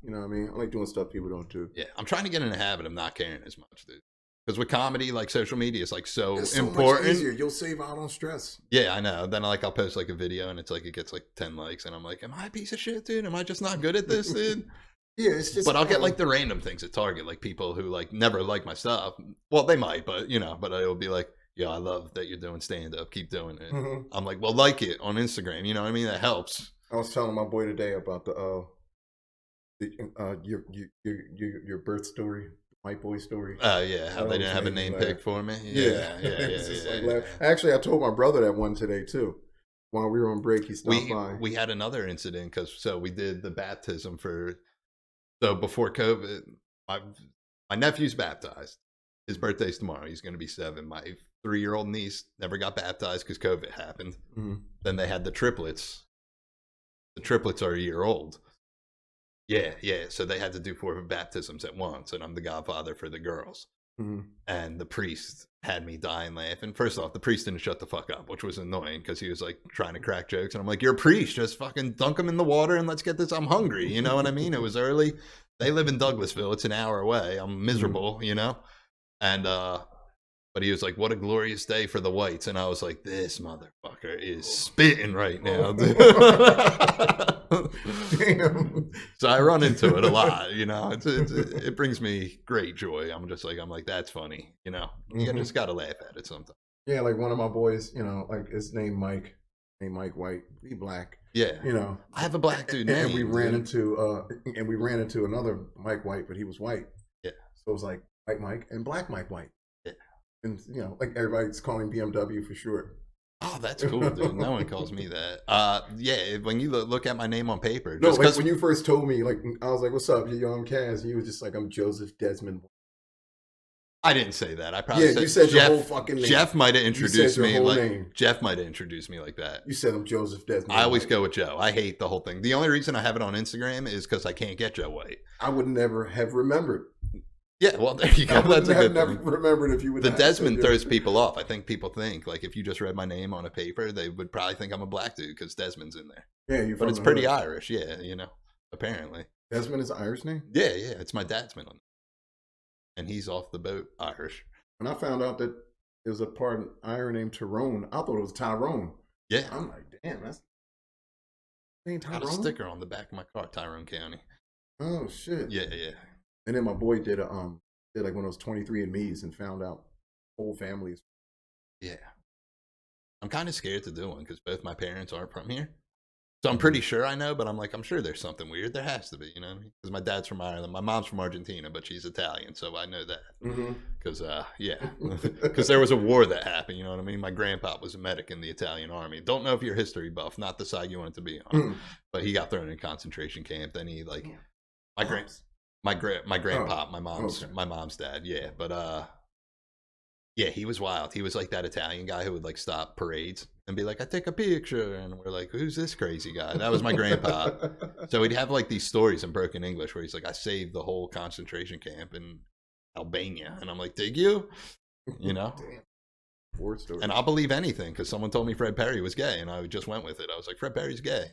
[SPEAKER 2] You know what I mean? I like doing stuff people don't do.
[SPEAKER 1] Yeah, I'm trying to get in a habit of not caring as much, dude. Because with comedy, like social media is like so important.
[SPEAKER 2] Much easier. You'll save out on stress.
[SPEAKER 1] Yeah, I know. Then I'll post like a video and it's like it gets like 10 likes and I'm like, am I a piece of shit, dude? Am I just not good at this, dude?
[SPEAKER 2] Yeah, it's just.
[SPEAKER 1] But I'll get like the random things at Target, like people who like never like my stuff. Well, they might, but you know, but it'll be like, yo, I love that you're doing stand-up. Keep doing it.
[SPEAKER 2] Mhm.
[SPEAKER 1] I'm like, well, like it on Instagram. You know what I mean? That helps.
[SPEAKER 2] I was telling my boy today about your birth story, white boy story.
[SPEAKER 1] Oh, yeah. How
[SPEAKER 2] That
[SPEAKER 1] they
[SPEAKER 2] always
[SPEAKER 1] didn't have a
[SPEAKER 2] made me
[SPEAKER 1] name
[SPEAKER 2] laugh.
[SPEAKER 1] picked for me?
[SPEAKER 2] Yeah,
[SPEAKER 1] Yeah, yeah,
[SPEAKER 2] it's
[SPEAKER 1] yeah,
[SPEAKER 2] just
[SPEAKER 1] yeah,
[SPEAKER 2] like
[SPEAKER 1] yeah.
[SPEAKER 2] Actually, I told my brother that one today too. While we were on break, he stopped by.
[SPEAKER 1] We had another incident because so we did the baptism for so before COVID, my my nephew's baptized. His birthday's tomorrow. He's going to be 7. My 3-year-old niece never got baptized because COVID happened.
[SPEAKER 2] Mhm.
[SPEAKER 1] Then they had the triplets. The triplets are a year old. Yeah, yeah. So they had to do 4 baptisms at once, and I'm the godfather for the girls.
[SPEAKER 2] Mhm.
[SPEAKER 1] And the priest had me dying laughing. First off, the priest didn't shut the fuck up, which was annoying because he was like trying to crack jokes. And I'm like, you're a priest. Just fucking dunk them in the water and let's get this. I'm hungry. You know what I mean? It was early. They live in Douglasville. It's an hour away. I'm miserable, you know? And, but he was like, what a glorious day for the whites. And I was like, this motherfucker is spitting right now, dude.
[SPEAKER 2] Damn.
[SPEAKER 1] So I run into it a lot, you know. It brings me great joy. I'm like, that's funny, you know. You
[SPEAKER 2] Mhm.
[SPEAKER 1] just got to laugh at it sometimes.
[SPEAKER 2] Yeah, like one of my boys, like his name Mike, White, he black,
[SPEAKER 1] Yeah.
[SPEAKER 2] you know.
[SPEAKER 1] I have a black dude
[SPEAKER 2] And
[SPEAKER 1] name.
[SPEAKER 2] we ran into another Mike White, but he was white.
[SPEAKER 1] Yeah.
[SPEAKER 2] So it was like White Mike and Black Mike White.
[SPEAKER 1] Yeah.
[SPEAKER 2] And like everybody's calling BMW for short.
[SPEAKER 1] Oh, that's cool, dude. No one calls me that. Yeah, when you look at my name on paper.
[SPEAKER 2] No,
[SPEAKER 1] Just
[SPEAKER 2] like when you first told me, like I was like, "What's up, you young Cas?" And you was just like, "I'm Joseph Desmond."
[SPEAKER 1] I didn't say that. I probably
[SPEAKER 2] Yeah, you said
[SPEAKER 1] Jeff,
[SPEAKER 2] your whole fucking name.
[SPEAKER 1] Jeff might have introduced
[SPEAKER 2] your
[SPEAKER 1] me
[SPEAKER 2] whole
[SPEAKER 1] like
[SPEAKER 2] name.
[SPEAKER 1] Jeff might have introduced me like that.
[SPEAKER 2] You said I'm Joseph Desmond.
[SPEAKER 1] I always
[SPEAKER 2] White.
[SPEAKER 1] go with Joe. I hate the whole thing. The only reason I have it on Instagram is because I can't get Joe White.
[SPEAKER 2] I would never have remembered.
[SPEAKER 1] Yeah, well, there you go. That's a good
[SPEAKER 2] never
[SPEAKER 1] thing.
[SPEAKER 2] remembered if you would.
[SPEAKER 1] The Desmond throws people off. I think people think like if you just read my name on a paper, they would probably think I'm a black dude because Desmond's in there.
[SPEAKER 2] Yeah, you're from
[SPEAKER 1] but it's
[SPEAKER 2] the
[SPEAKER 1] pretty
[SPEAKER 2] hood.
[SPEAKER 1] Irish, yeah. You know, apparently.
[SPEAKER 2] Desmond is an Irish name.
[SPEAKER 1] Yeah, yeah. It's my dad's middle name, and he's off the boat Irish.
[SPEAKER 2] When I found out that there was a part in Iron named Tyrone, I thought it was Tyrone.
[SPEAKER 1] Yeah,
[SPEAKER 2] I'm like, damn, that's ain't
[SPEAKER 1] got
[SPEAKER 2] Tyrone.
[SPEAKER 1] a sticker on the back of my car, Tyrone County.
[SPEAKER 2] Oh shit.
[SPEAKER 1] Yeah, yeah.
[SPEAKER 2] And then my boy did like one of those 23andMe's and found out whole families.
[SPEAKER 1] Yeah. I'm kind of scared to do one because both my parents aren't from here. So I'm pretty sure I know, but I'm like, I'm sure there's something weird. There has to be, you know what I mean? Because my dad's from Ireland. My mom's from Argentina, but she's Italian. So I know that. Because, yeah. Because there was a war that happened, you know what I mean? My grandpa was a medic in the Italian army. Don't know if you're history buff, not the side you want it to be on. But he got thrown in a concentration camp. Then he, like, my grandpa, my mom's dad, yeah. But, yeah, he was wild. He was like that Italian guy who would like stop parades and be like, I take a picture. And we're like, who's this crazy guy? That was my grandpa. So he'd have like these stories in broken English where he's like, I saved the whole concentration camp in Albania. And I'm like, did you? You know?
[SPEAKER 2] Damn. War story.
[SPEAKER 1] And I'll believe anything because someone told me Fred Perry was gay. And I just went with it. I was like, Fred Perry's gay.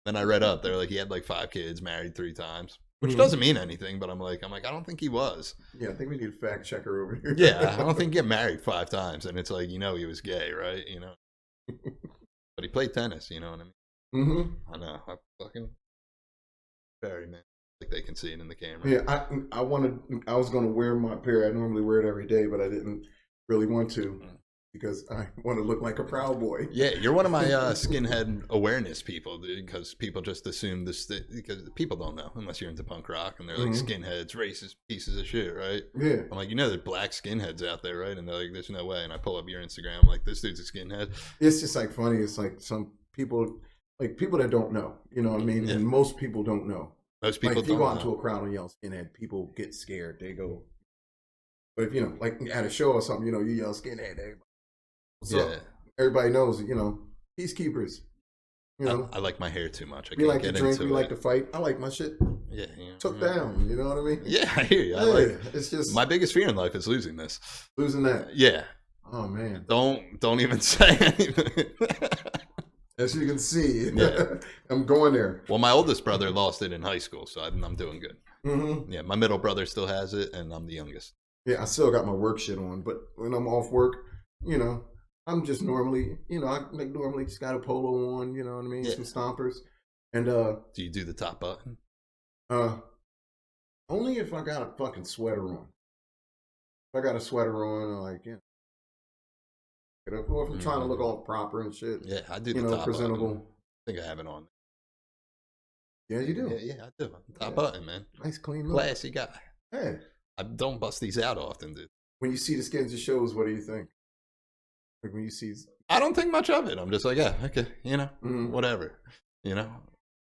[SPEAKER 1] Then I read up. They're like, he had like 5 kids, married 3 times. Which doesn't mean anything, but I'm like, I don't think he was.
[SPEAKER 2] Yeah, I think we need a fact checker over here.
[SPEAKER 1] Yeah, I don't think he get married 5 times, and it's like, you know, he was gay, right? You know, but he played tennis. You know what I mean? I know. I fucking very man. Like they can see it in the camera.
[SPEAKER 2] Yeah, I was gonna wear my pair. I normally wear it every day, but I didn't really want to because I want to look like a Proud Boy.
[SPEAKER 1] Yeah, you're one of my skinhead awareness people, dude, because people just assume this, because people don't know unless you're into punk rock, and they're like, skinheads, racist pieces of shit, right?
[SPEAKER 2] Yeah.
[SPEAKER 1] I'm like, you know, there's black skinheads out there, right? And they're like, there's no way. And I pull up your Instagram, I'm like, this dude's a skinhead.
[SPEAKER 2] It's just like funny. It's like some people, like people that don't know, you know what I mean? Yeah. And most people don't know.
[SPEAKER 1] Most people
[SPEAKER 2] like if you
[SPEAKER 1] don't
[SPEAKER 2] go out
[SPEAKER 1] know.
[SPEAKER 2] into a crowd and yell skinhead, people get scared. They go, but if, you know, like at a show or something, you know, you yell skinhead, everybody. So everybody knows, you know, peacekeepers. You know,
[SPEAKER 1] I like my hair too much.
[SPEAKER 2] We like to drink, we like to fight. I like my shit took down. You know what I mean?
[SPEAKER 1] Yeah, I hear you. I like
[SPEAKER 2] it's just
[SPEAKER 1] my biggest fear in life is losing this.
[SPEAKER 2] Losing that.
[SPEAKER 1] Yeah.
[SPEAKER 2] Oh man.
[SPEAKER 1] Don't even say anything.
[SPEAKER 2] As you can see,
[SPEAKER 1] yeah.
[SPEAKER 2] I'm going there.
[SPEAKER 1] Well, my oldest brother lost it in high school, so I'm doing good. Yeah, my middle brother still has it, and I'm the youngest.
[SPEAKER 2] Yeah, I still got my work shit on, but when I'm off work, you know, I'm just normally, you know, I like normally just got a polo on, you know what I mean, some stompers, and
[SPEAKER 1] do you do the top button?
[SPEAKER 2] Only if I got a fucking sweater on. If I got a sweater on, like Or if I'm trying to look all proper and shit.
[SPEAKER 1] Yeah, I do the
[SPEAKER 2] You know,
[SPEAKER 1] top
[SPEAKER 2] presentable.
[SPEAKER 1] button. I think I have it on.
[SPEAKER 2] Yeah, you do.
[SPEAKER 1] Yeah, I do. Top button, man.
[SPEAKER 2] Nice, clean look.
[SPEAKER 1] Classy guy.
[SPEAKER 2] Hey.
[SPEAKER 1] I don't bust these out often, dude.
[SPEAKER 2] When you see the skins of shows, what do you think? Like when you see...
[SPEAKER 1] I don't think much of it. I'm just like, yeah, okay, you know, whatever. You know?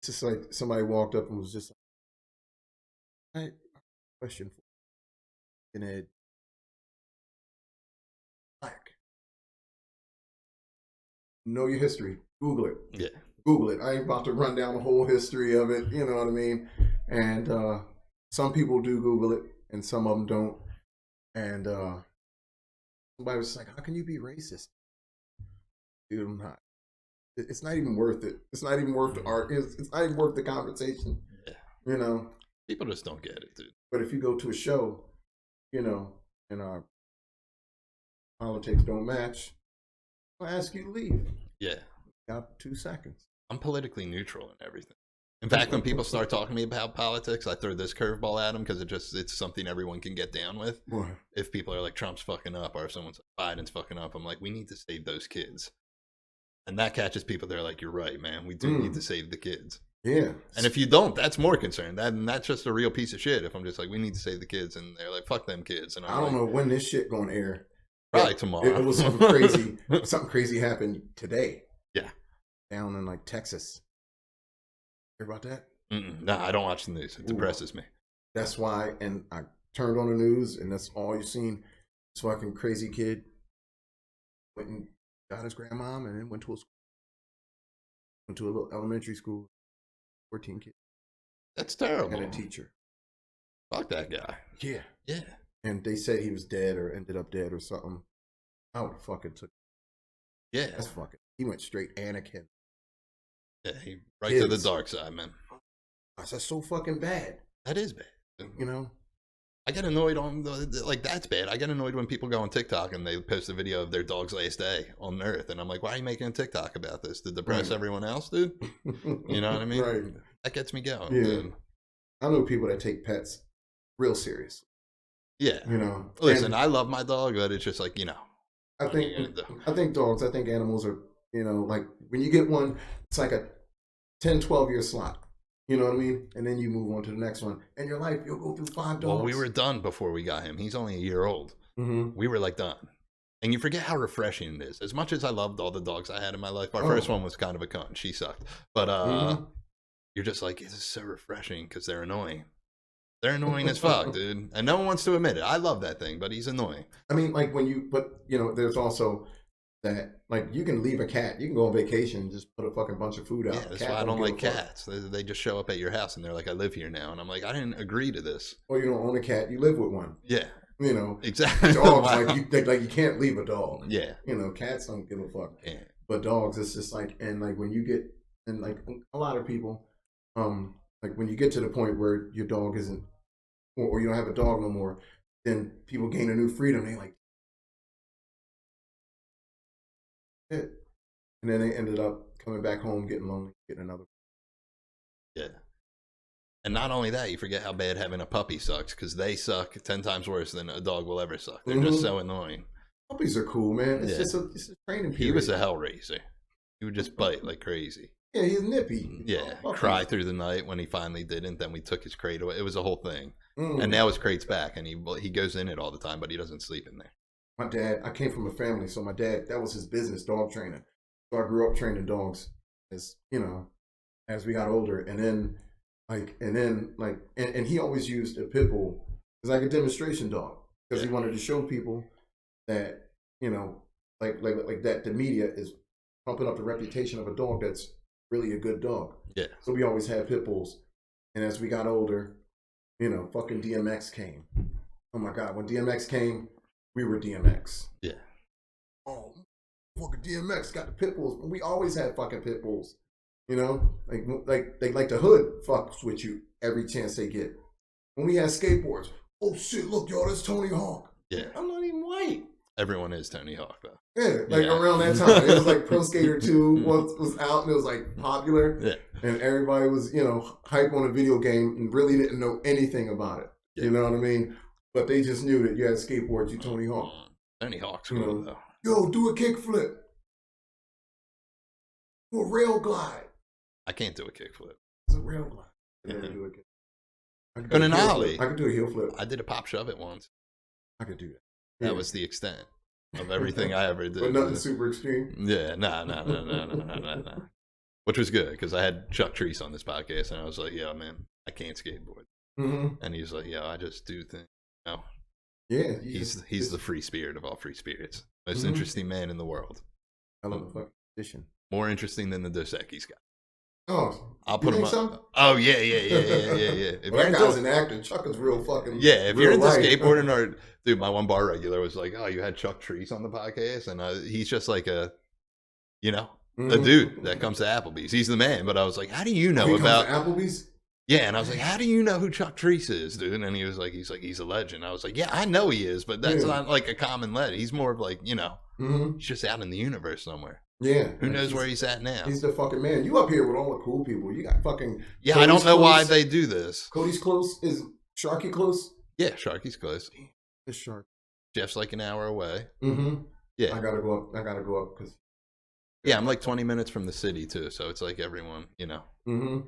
[SPEAKER 2] It's just like somebody walked up and was just like, question for Skinhead black. Know your history. Google it.
[SPEAKER 1] Yeah.
[SPEAKER 2] Google it. I ain't about to run down the whole history of it. You know what I mean? And some people do Google it, and some of them don't. And somebody was like, "How can you be racist?" Dude, I'm not. It's not even worth it. It's not even worth the art. It's not even worth the conversation. Yeah. You know.
[SPEAKER 1] People just don't get it, dude.
[SPEAKER 2] But if you go to a show, you know, and our politics don't match, I'll ask you to leave.
[SPEAKER 1] Yeah.
[SPEAKER 2] Got 2 seconds.
[SPEAKER 1] I'm politically neutral in everything. In fact, when people start talking to me about politics, I throw this curveball at them because it's something everyone can get down with.
[SPEAKER 2] What?
[SPEAKER 1] If people are like, Trump's fucking up, or if someone's like, Biden's fucking up, I'm like, we need to save those kids. And that catches people. They're like, you're right, man. We do need to save the kids.
[SPEAKER 2] Yeah.
[SPEAKER 1] And if you don't, that's more concern. That's just a real piece of shit. If I'm just like, we need to save the kids, and they're like, fuck them kids. And
[SPEAKER 2] I don't know when this shit gonna air.
[SPEAKER 1] Probably tomorrow.
[SPEAKER 2] It was something crazy. Something crazy happened today.
[SPEAKER 1] Yeah.
[SPEAKER 2] Down in like Texas. Hear about that?
[SPEAKER 1] No, I don't watch the news. It depresses me.
[SPEAKER 2] That's why. And I turned on the news, and that's all you've seen. This fucking crazy kid went and got his grandmom, and then went to a school. Went to a little elementary school. 14 kids.
[SPEAKER 1] That's terrible.
[SPEAKER 2] And a teacher.
[SPEAKER 1] Fuck that guy.
[SPEAKER 2] Yeah.
[SPEAKER 1] Yeah.
[SPEAKER 2] And they said he was dead or ended up dead or something. I would have fucking took.
[SPEAKER 1] Yeah.
[SPEAKER 2] That's fucking. He went straight Anakin.
[SPEAKER 1] Yeah, he right to the dark side, man.
[SPEAKER 2] That's so fucking bad.
[SPEAKER 1] That is bad.
[SPEAKER 2] You know?
[SPEAKER 1] I get annoyed like, that's bad. I get annoyed when people go on TikTok and they post a video of their dog's last day on Earth. And I'm like, why are you making a TikTok about this? To depress everyone else, dude? You know what I mean?
[SPEAKER 2] Right.
[SPEAKER 1] That gets me going.
[SPEAKER 2] Yeah.
[SPEAKER 1] Dude.
[SPEAKER 2] I know people that take pets real serious.
[SPEAKER 1] Yeah.
[SPEAKER 2] You know?
[SPEAKER 1] Listen, I love my dog, but it's just like, you know.
[SPEAKER 2] I think dogs, I think animals are, you know, like when you get one, it's like a 10, 12-year slot. You know what I mean? And then you move on to the next one. And your life, you'll go through 5 dogs.
[SPEAKER 1] Well, we were done before we got him. He's only a year old. We were like done. And you forget how refreshing it is. As much as I loved all the dogs I had in my life, our first one was kind of a cunt. She sucked. But you're just like, this is so refreshing because they're annoying. They're annoying as fuck, dude. And no one wants to admit it. I love that thing, but he's annoying.
[SPEAKER 2] I mean, like you know, there's also that, like, you can leave a cat. You can go on vacation and just put a fucking bunch of food out.
[SPEAKER 1] Yeah, that's why I don't like cats. They just show up at your house and they're like, I live here now. And I'm like, I didn't agree to this.
[SPEAKER 2] Or you don't own a cat, you live with one.
[SPEAKER 1] Yeah.
[SPEAKER 2] You know.
[SPEAKER 1] Exactly.
[SPEAKER 2] Dogs, like you can't leave a dog.
[SPEAKER 1] Yeah.
[SPEAKER 2] You know, cats don't give a fuck.
[SPEAKER 1] Yeah.
[SPEAKER 2] But dogs, it's just like, and like when you get, and like a lot of people, like when you get to the point where your dog isn't, or you don't have a dog no more, then people gain a new freedom. They like, shit. And then they ended up coming back home, getting lonely, getting another.
[SPEAKER 1] Yeah. And not only that, you forget how bad having a puppy sucks, because they suck 10 times worse than a dog will ever suck. They're just so annoying.
[SPEAKER 2] Puppies are cool, man. It's just a training period.
[SPEAKER 1] He was a hell raiser. He would just bite like crazy.
[SPEAKER 2] Yeah, he's nippy.
[SPEAKER 1] Yeah, cry through the night when he finally didn't. Then we took his crate away. It was a whole thing. And now his crate's back, and he goes in it all the time, but he doesn't sleep in there.
[SPEAKER 2] My dad, I came from a family, so my dad, that was his business, dog training. So I grew up training dogs as, you know, as we got older. And then he always used a pit bull as like a demonstration dog because he wanted to show people that, you know, like that the media is pumping up the reputation of a dog that's really a good dog.
[SPEAKER 1] Yeah.
[SPEAKER 2] So we always had pit bulls. And as we got older, you know, fucking DMX came. Oh my God, when DMX came, we were DMX.
[SPEAKER 1] Yeah.
[SPEAKER 2] Oh, fucking DMX got the pit bulls. We always had fucking pit bulls. You know, like the hood fucks with you every chance they get. When we had skateboards, oh shit, look, y'all, that's Tony Hawk.
[SPEAKER 1] Yeah.
[SPEAKER 2] I'm not even white.
[SPEAKER 1] Everyone is Tony Hawk, though.
[SPEAKER 2] Yeah, around that time. It was like Pro Skater 2 was out and it was like popular. Yeah. And everybody was, you know, hype on a video game and really didn't know anything about it. Yeah. You know what I mean? But they just knew that you had skateboards, you Tony Hawk.
[SPEAKER 1] Tony Hawk's cool, though.
[SPEAKER 2] Yo, do a kickflip. Do a rail glide.
[SPEAKER 1] I can't do a kickflip.
[SPEAKER 2] It's a rail glide. I never do a kick. I could
[SPEAKER 1] But
[SPEAKER 2] do
[SPEAKER 1] an
[SPEAKER 2] a heel
[SPEAKER 1] ollie.
[SPEAKER 2] flip. I could do a heel flip.
[SPEAKER 1] I did a pop shove it once.
[SPEAKER 2] I could do that.
[SPEAKER 1] That was the extent of everything I ever did.
[SPEAKER 2] But nothing super extreme.
[SPEAKER 1] Yeah, no. Which was good because I had Chuck Treese on this podcast, and I was like, "Yo, man, I can't skateboard."
[SPEAKER 2] Mm-hmm.
[SPEAKER 1] And he's like, "Yo, I just do things." You know?
[SPEAKER 2] Yeah,
[SPEAKER 1] he's the free spirit of all free spirits. Most
[SPEAKER 2] Mm-hmm.
[SPEAKER 1] interesting man in the world.
[SPEAKER 2] I love the fucking position.
[SPEAKER 1] More interesting than the Dos Equis guy.
[SPEAKER 2] Oh,
[SPEAKER 1] I'll put him up.
[SPEAKER 2] So?
[SPEAKER 1] Oh yeah. If
[SPEAKER 2] Well, that guy's an actor. Chuck is real fucking.
[SPEAKER 1] Yeah, if you're into
[SPEAKER 2] life.
[SPEAKER 1] skateboarding, or dude, my one bar regular was like, "Oh, you had Chuck Treese on the podcast," and he's just like a dude that comes to Applebee's. He's the man. But I was like, "How do you know
[SPEAKER 2] he
[SPEAKER 1] about
[SPEAKER 2] comes to Applebee's?"
[SPEAKER 1] Yeah, and I was like, "How do you know who Chuck Treese is, dude?" And he was like, "He's a legend." I was like, "Yeah, I know he is, but that's not like a common legend. He's more of like,
[SPEAKER 2] Mm-hmm.
[SPEAKER 1] he's just out in the universe somewhere.
[SPEAKER 2] Yeah,
[SPEAKER 1] Who knows where he's at now?
[SPEAKER 2] He's the fucking man. You up here with all the cool people. You got fucking.
[SPEAKER 1] Yeah,
[SPEAKER 2] Cody's
[SPEAKER 1] I don't know
[SPEAKER 2] close.
[SPEAKER 1] why they do this.
[SPEAKER 2] Cody's close. Is Sharky close?
[SPEAKER 1] Yeah, Sharky's close.
[SPEAKER 2] It's Shark.
[SPEAKER 1] Jeff's like an hour away.
[SPEAKER 2] Mm-hmm.
[SPEAKER 1] Yeah,
[SPEAKER 2] I gotta go up because.
[SPEAKER 1] yeah, I'm like 20 minutes from the city too, so it's like everyone,
[SPEAKER 2] Mm-hmm.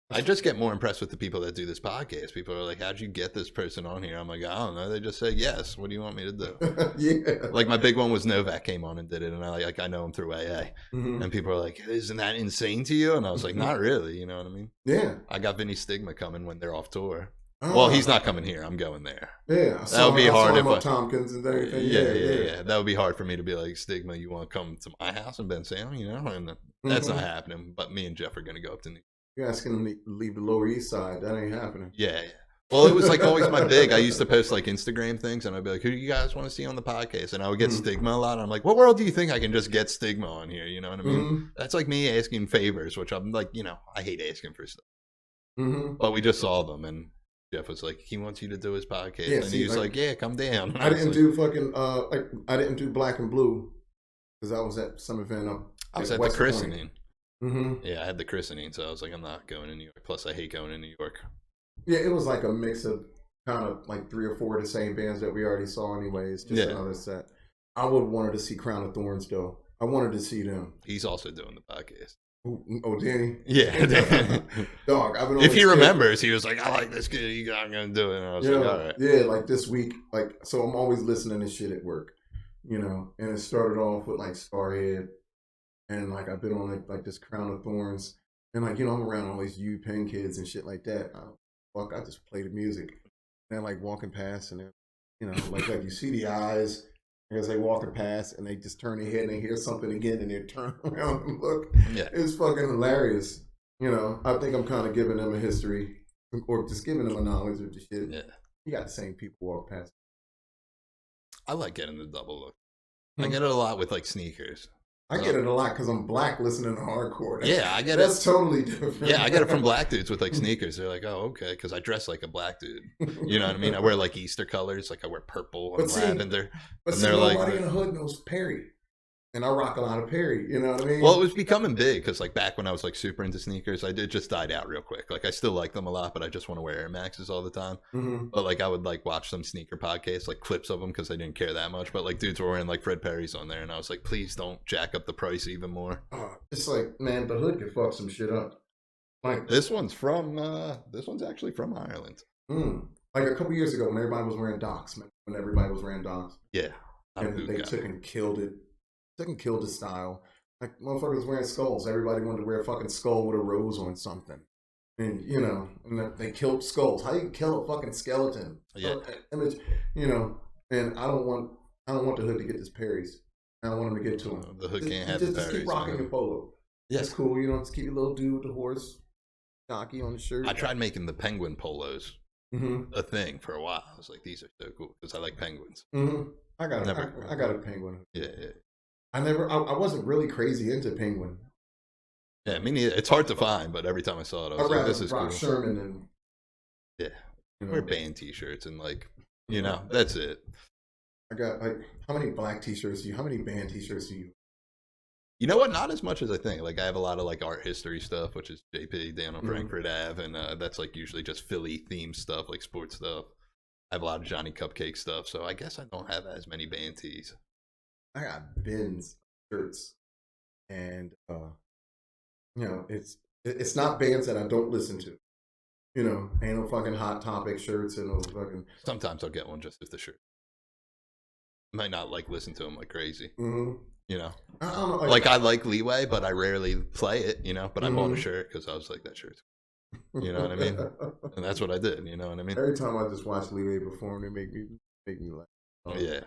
[SPEAKER 1] I just get more impressed with the people that do this podcast. People are like, "How'd you get this person on here?" I'm like, "I don't know. They just say yes. What do you want me to do?"
[SPEAKER 2] Yeah.
[SPEAKER 1] Like my big one was Novak came on and did it, and I know him through AA,
[SPEAKER 2] Mm-hmm.
[SPEAKER 1] and people are like, "Isn't that insane to you?" And I was like, "Not really." You know what I mean?
[SPEAKER 2] Yeah.
[SPEAKER 1] I got Vinny Stigma coming when they're off tour. Well, he's not coming here. I'm going there.
[SPEAKER 2] Yeah,
[SPEAKER 1] That would be hard if
[SPEAKER 2] Tompkins and everything.
[SPEAKER 1] Yeah. That would be hard for me to be like, "Stigma, you want to come to my house in Ben Salem?" And that's not happening. But me and Jeff are going to go up to New York.
[SPEAKER 2] You're asking them to leave the Lower East Side. That ain't happening.
[SPEAKER 1] Yeah. Well, it was like always my big. I used to post like Instagram things, and I'd be like, "Who do you guys want to see on the podcast?" And I would get Stigma a lot. And I'm like, "What world do you think I can just get Stigma on here?" You know what I mean?
[SPEAKER 2] Mm-hmm.
[SPEAKER 1] That's like me asking favors, which I'm like, I hate asking for stuff.
[SPEAKER 2] Mm-hmm.
[SPEAKER 1] But we just saw them, and Jeff was like, he wants you to do his podcast,
[SPEAKER 2] Yeah,
[SPEAKER 1] and he was like, "Yeah, come down."
[SPEAKER 2] I didn't do fucking I didn't do Black and Blue because I was at some event up.
[SPEAKER 1] I was at the christening.
[SPEAKER 2] Mm-hmm.
[SPEAKER 1] Yeah, I had the christening, so I was like, I'm not going to New York. Plus, I hate going to New York.
[SPEAKER 2] Yeah, it was like a mix of kind of like 3 or 4 of the same bands that we already saw anyways. Just another set. I would have wanted to see Crown of Thorns though. I wanted to see them.
[SPEAKER 1] He's also doing the podcast.
[SPEAKER 2] Oh, Danny?
[SPEAKER 1] Yeah.
[SPEAKER 2] Dog, I've been
[SPEAKER 1] if he remembers, he was like, "I like this kid. You're not going to do it." And I was like, "All right."
[SPEAKER 2] Yeah, like this week, so I'm always listening to shit at work, and it started off with like Starhead, and like I've been on like this Crown of Thorns, and like I'm around all these U-Penn kids and shit like that. I just play the music, and like walking past, and like you see the eyes as they walking past, and they just turn their head and they hear something again, and they turn around and look.
[SPEAKER 1] Yeah,
[SPEAKER 2] it's fucking hilarious. I think I'm kind of giving them a history, or just giving them a knowledge of the shit.
[SPEAKER 1] Yeah,
[SPEAKER 2] you got the same people walk past.
[SPEAKER 1] I like getting the double look. I get it a lot with like sneakers.
[SPEAKER 2] I get it a lot because I'm black listening to hardcore.
[SPEAKER 1] I get
[SPEAKER 2] that's totally different.
[SPEAKER 1] Yeah, I get it from black dudes with like sneakers. They're like, "Oh, okay," because I dress like a black dude. You know what I mean? I wear like Easter colors, like I wear purple and lavender.
[SPEAKER 2] But
[SPEAKER 1] and
[SPEAKER 2] see, nobody in the hood knows Perry. And I rock a lot of Perry, you know what I mean?
[SPEAKER 1] Well, it was becoming big because, like, back when I was like super into sneakers, it just died out real quick. Like, I still like them a lot, but I just want to wear Air Maxes all the time.
[SPEAKER 2] Mm-hmm.
[SPEAKER 1] But like, I would like watch some sneaker podcasts, like clips of them, because I didn't care that much. But like, dudes were wearing like Fred Perry's on there, and I was like, please don't jack up the price even more.
[SPEAKER 2] It's like, man, the hood could fuck some shit up. Like
[SPEAKER 1] this one's actually from Ireland.
[SPEAKER 2] Like a couple years ago, when everybody was wearing Docs, man, when everybody was wearing Docs,
[SPEAKER 1] yeah,
[SPEAKER 2] and they took and killed it. Fucking killed the style. Like motherfuckers wearing skulls. Everybody wanted to wear a fucking skull with a rose on something. And and they killed skulls. How you kill a fucking skeleton?
[SPEAKER 1] Yeah.
[SPEAKER 2] Image, and I don't want the hood to get this Perry's. I don't want them to get to him.
[SPEAKER 1] The hood can't have the Perry's.
[SPEAKER 2] Just keep rocking your polo.
[SPEAKER 1] Yeah.
[SPEAKER 2] It's cool, just keep your little dude with the horse jockey on the shirt.
[SPEAKER 1] I tried making the penguin polos a thing for a while. I was like, these are so cool because I like penguins.
[SPEAKER 2] Mm-hmm. I got a penguin.
[SPEAKER 1] Yeah.
[SPEAKER 2] I wasn't really crazy into penguin.
[SPEAKER 1] Yeah, me neither. It's hard to find, but every time I saw it, I was like, this is cool.
[SPEAKER 2] Sherman and
[SPEAKER 1] wear band t-shirts and like, that's it.
[SPEAKER 2] I got like, how many black t-shirts do you, how many band t-shirts do you?
[SPEAKER 1] You know what? Not as much as I think. Like I have a lot of like art history stuff, which is JP down on Frankfurt Ave, and that's like usually just Philly themed stuff, like sports stuff. I have a lot of Johnny Cupcake stuff, so I guess I don't have as many band tees.
[SPEAKER 2] I got bins of shirts, and it's not bands that I don't listen to. Ain't no fucking Hot Topic shirts and no fucking.
[SPEAKER 1] Sometimes I'll get one just with the shirt. Might not like listen to them like crazy.
[SPEAKER 2] Mm-hmm.
[SPEAKER 1] I don't know. Like I like Leeway, but I rarely play it. But I bought a shirt because I was like, that shirt. You know what I mean? And that's what I did. You know what I mean?
[SPEAKER 2] Every time I just watch Leeway perform, they make me laugh.
[SPEAKER 1] Yeah.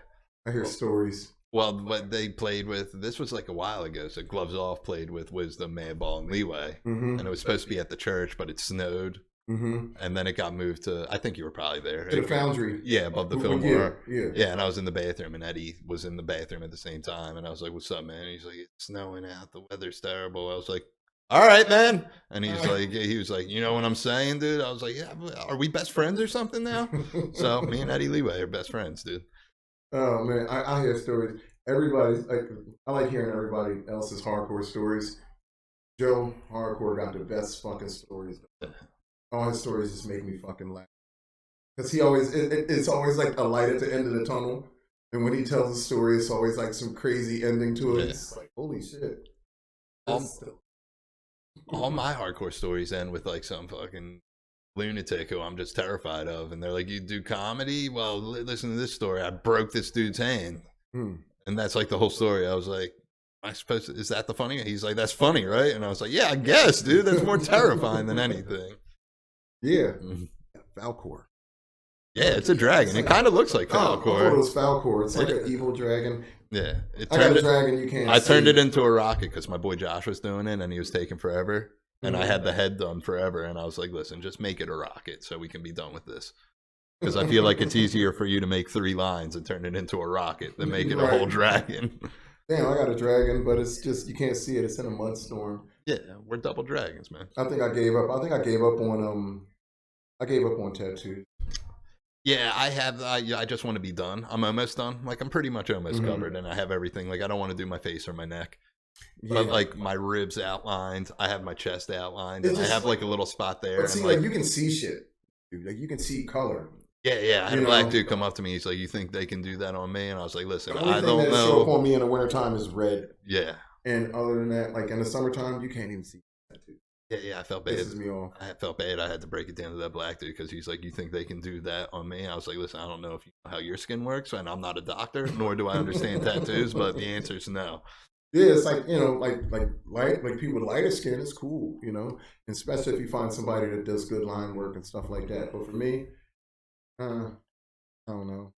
[SPEAKER 2] I hear stories.
[SPEAKER 1] Well, what they played with, this was like a while ago. So Gloves Off played with Wisdom, Madball, and Leeway, and it was supposed to be at the church, but it snowed. And then it got moved to, I think you were probably there.
[SPEAKER 2] To the Foundry.
[SPEAKER 1] Yeah, above the Fillmore.
[SPEAKER 2] Yeah,
[SPEAKER 1] and I was in the bathroom, and Eddie was in the bathroom at the same time. And I was like, what's up, man? And he's like, it's snowing out. The weather's terrible. I was like, all right, man. And he was like, you know what I'm saying, dude? I was like, yeah, are we best friends or something now? So me and Eddie Leeway are best friends, dude.
[SPEAKER 2] Oh, man, I hear stories. Everybody's like, I like hearing everybody else's hardcore stories. Joe Hardcore got the best fucking stories. All his stories just make me fucking laugh. Because he always, it's always like a light at the end of the tunnel. And when he tells a story, it's always like some crazy ending to it. Yeah. It's like, holy shit.
[SPEAKER 1] All my hardcore stories end with like some fucking lunatic who I'm just terrified of. And they're like, you do comedy? Well, listen to this story. I broke this dude's hand. And that's like the whole story. I was like, is that the funny? He's like, that's funny, right? And I was like, yeah, I guess, dude. That's more terrifying than anything.
[SPEAKER 2] Yeah. Falcor.
[SPEAKER 1] Yeah, it's a dragon. It kind of looks like Falcor.
[SPEAKER 2] I thought it was Falcor. It's like an evil dragon.
[SPEAKER 1] Yeah.
[SPEAKER 2] I got a dragon you can't
[SPEAKER 1] I turned it into a rocket because my boy Josh was doing it and he was taking forever. And I had the head done forever. And I was like, listen, just make it a rocket so we can be done with this. Because I feel like it's easier for you to make 3 lines and turn it into a rocket than make it a whole dragon.
[SPEAKER 2] Damn, I got a dragon, but it's just, you can't see it. It's in a mud storm.
[SPEAKER 1] Yeah, we're double dragons, man.
[SPEAKER 2] I think I gave up. I gave up on tattoos.
[SPEAKER 1] Yeah, I just want to be done. I'm almost done. Like, I'm pretty much almost covered, and I have everything. Like, I don't want to do my face or my neck. But like my ribs outlined. I have my chest outlined. And I have like a little spot there.
[SPEAKER 2] But see, like, you can see shit, dude. Like, you can see color.
[SPEAKER 1] Yeah. I had a black dude come up to me. He's like, you think they can do that on me? And I was like, listen, I don't know.
[SPEAKER 2] The only thing that show up on me in the wintertime is red.
[SPEAKER 1] Yeah.
[SPEAKER 2] And other than that, like in the summertime, you can't even see that, dude.
[SPEAKER 1] Yeah, I felt bad.
[SPEAKER 2] Pisses me off.
[SPEAKER 1] I felt bad. I had to break it down to that black dude because he's like, you think they can do that on me? I was like, listen, I don't know if you know how your skin works, and I'm not a doctor, nor do I understand tattoos, but the answer is no.
[SPEAKER 2] Yeah, it's like, like people with lighter skin is cool, and especially if you find somebody that does good line work and stuff like that. But for me, I don't know.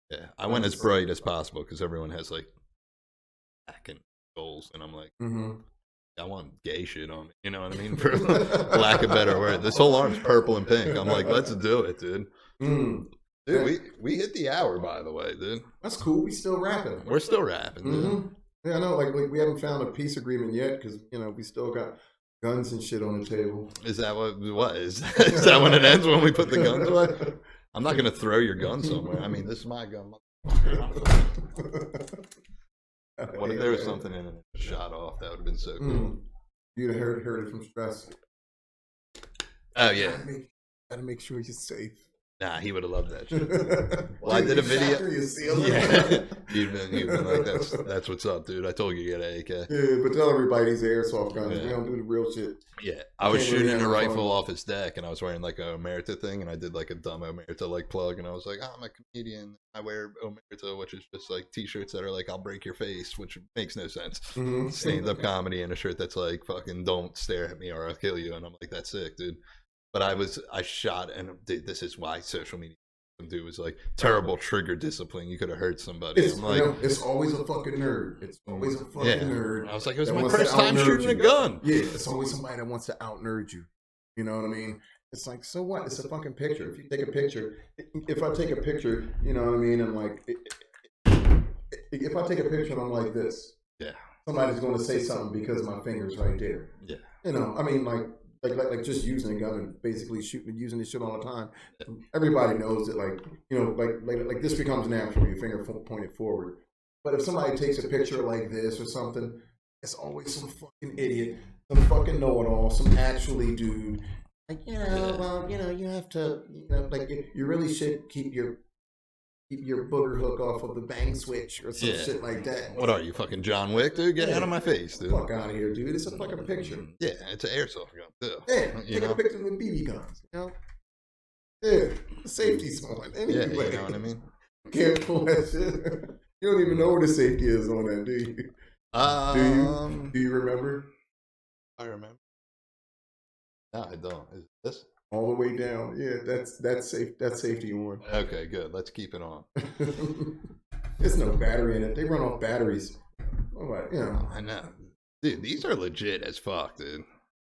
[SPEAKER 1] Yeah, I went as bright as possible because everyone has like black and goals, and I'm like, I want gay shit on me. You know what I mean? For lack of better word, this whole arm's purple and pink. I'm like, let's do it, dude. Dude, we hit the hour, by the way, dude.
[SPEAKER 2] That's cool. We still rapping.
[SPEAKER 1] We're still rapping, dude.
[SPEAKER 2] Yeah, I know. Like we haven't found a peace agreement yet because we still got guns and shit on the table.
[SPEAKER 1] Is that what is? Is that when it ends when we put the guns away? I'm not gonna throw your gun somewhere. I mean, this is my gun. What if there was something in it that shot off? That would have been so cool.
[SPEAKER 2] You'd have heard it from stress.
[SPEAKER 1] Oh yeah.
[SPEAKER 2] Gotta make sure you're safe.
[SPEAKER 1] Nah, he would have loved that shit. Well, I did a video. Yeah, he'd been like, that's what's up, dude. I told you to get an AK.
[SPEAKER 2] Yeah, but tell everybody these airsoft guns. We don't do the real shit.
[SPEAKER 1] Yeah, I was shooting a rifle off his deck, and I was wearing like a Omerta thing, and I did like a dumb Omerta like plug, and I was like, I'm a comedian. I wear Omerta, which is just like t-shirts that are like, I'll break your face, which makes no sense. Stand-up comedy and a shirt that's like, fucking don't stare at me or I'll kill you, and I'm like, that's sick, dude. But I shot, and dude, this is why social media was like terrible trigger discipline. You could have hurt somebody.
[SPEAKER 2] It's, it's always a fucking nerd. It's always a fucking nerd.
[SPEAKER 1] I was like, it was my first time shooting a gun.
[SPEAKER 2] Yeah, it's always somebody that wants to out nerd you. You know what I mean? It's like, so what? It's a fucking picture. If you take a picture, if I take a picture, you know what I mean? And like, if I take a picture and I'm like this, somebody's going to say something because my finger's right there. Yeah. I mean, like just using a gun and basically using this shit all the time. Everybody knows that, like this becomes natural. Your finger pointed forward. But if somebody takes a picture like this or something, it's always some fucking idiot, some fucking know-it-all, some actually dude. Like, you have to, like, you really should keep your keep your booger hook off of the bang switch or some shit like that.
[SPEAKER 1] What are you, fucking John Wick, dude? Get out of my face, dude.
[SPEAKER 2] Fuck out of here, dude. It's a fucking picture.
[SPEAKER 1] Yeah, it's an airsoft gun, too.
[SPEAKER 2] Yeah, take a picture with BB guns, you know? Yeah, safety's on. Anyway.
[SPEAKER 1] Yeah, you know what I mean?
[SPEAKER 2] Can't pull that shit. You don't even know where the safety is on that, do you? Do you remember?
[SPEAKER 1] I remember. No, I don't. Is this?
[SPEAKER 2] All the way down. Yeah, that's safe. That's safety on.
[SPEAKER 1] Okay, good. Let's keep it on.
[SPEAKER 2] There's no battery in it. They run off batteries. All right, you know.
[SPEAKER 1] I know. Dude, these are legit as fuck, dude.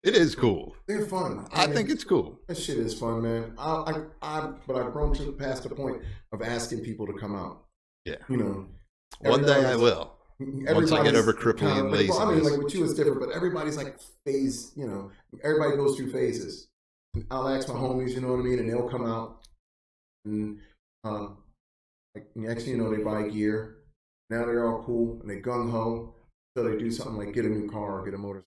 [SPEAKER 1] It is cool.
[SPEAKER 2] They're fun.
[SPEAKER 1] I think it's cool.
[SPEAKER 2] That shit is fun, man. But I've grown to past the point of asking people to come out.
[SPEAKER 1] Yeah.
[SPEAKER 2] You know.
[SPEAKER 1] One day I will. Once I get over crippling and laziness.
[SPEAKER 2] I mean, like with you, it's different, but everybody's like phase, you know, everybody goes through phases. I'll ask my homies, you know what I mean, and they'll come out. And like next thing you know, they buy gear. Now they're all cool and they gung ho. So they do something like get a new car or get a motorcycle.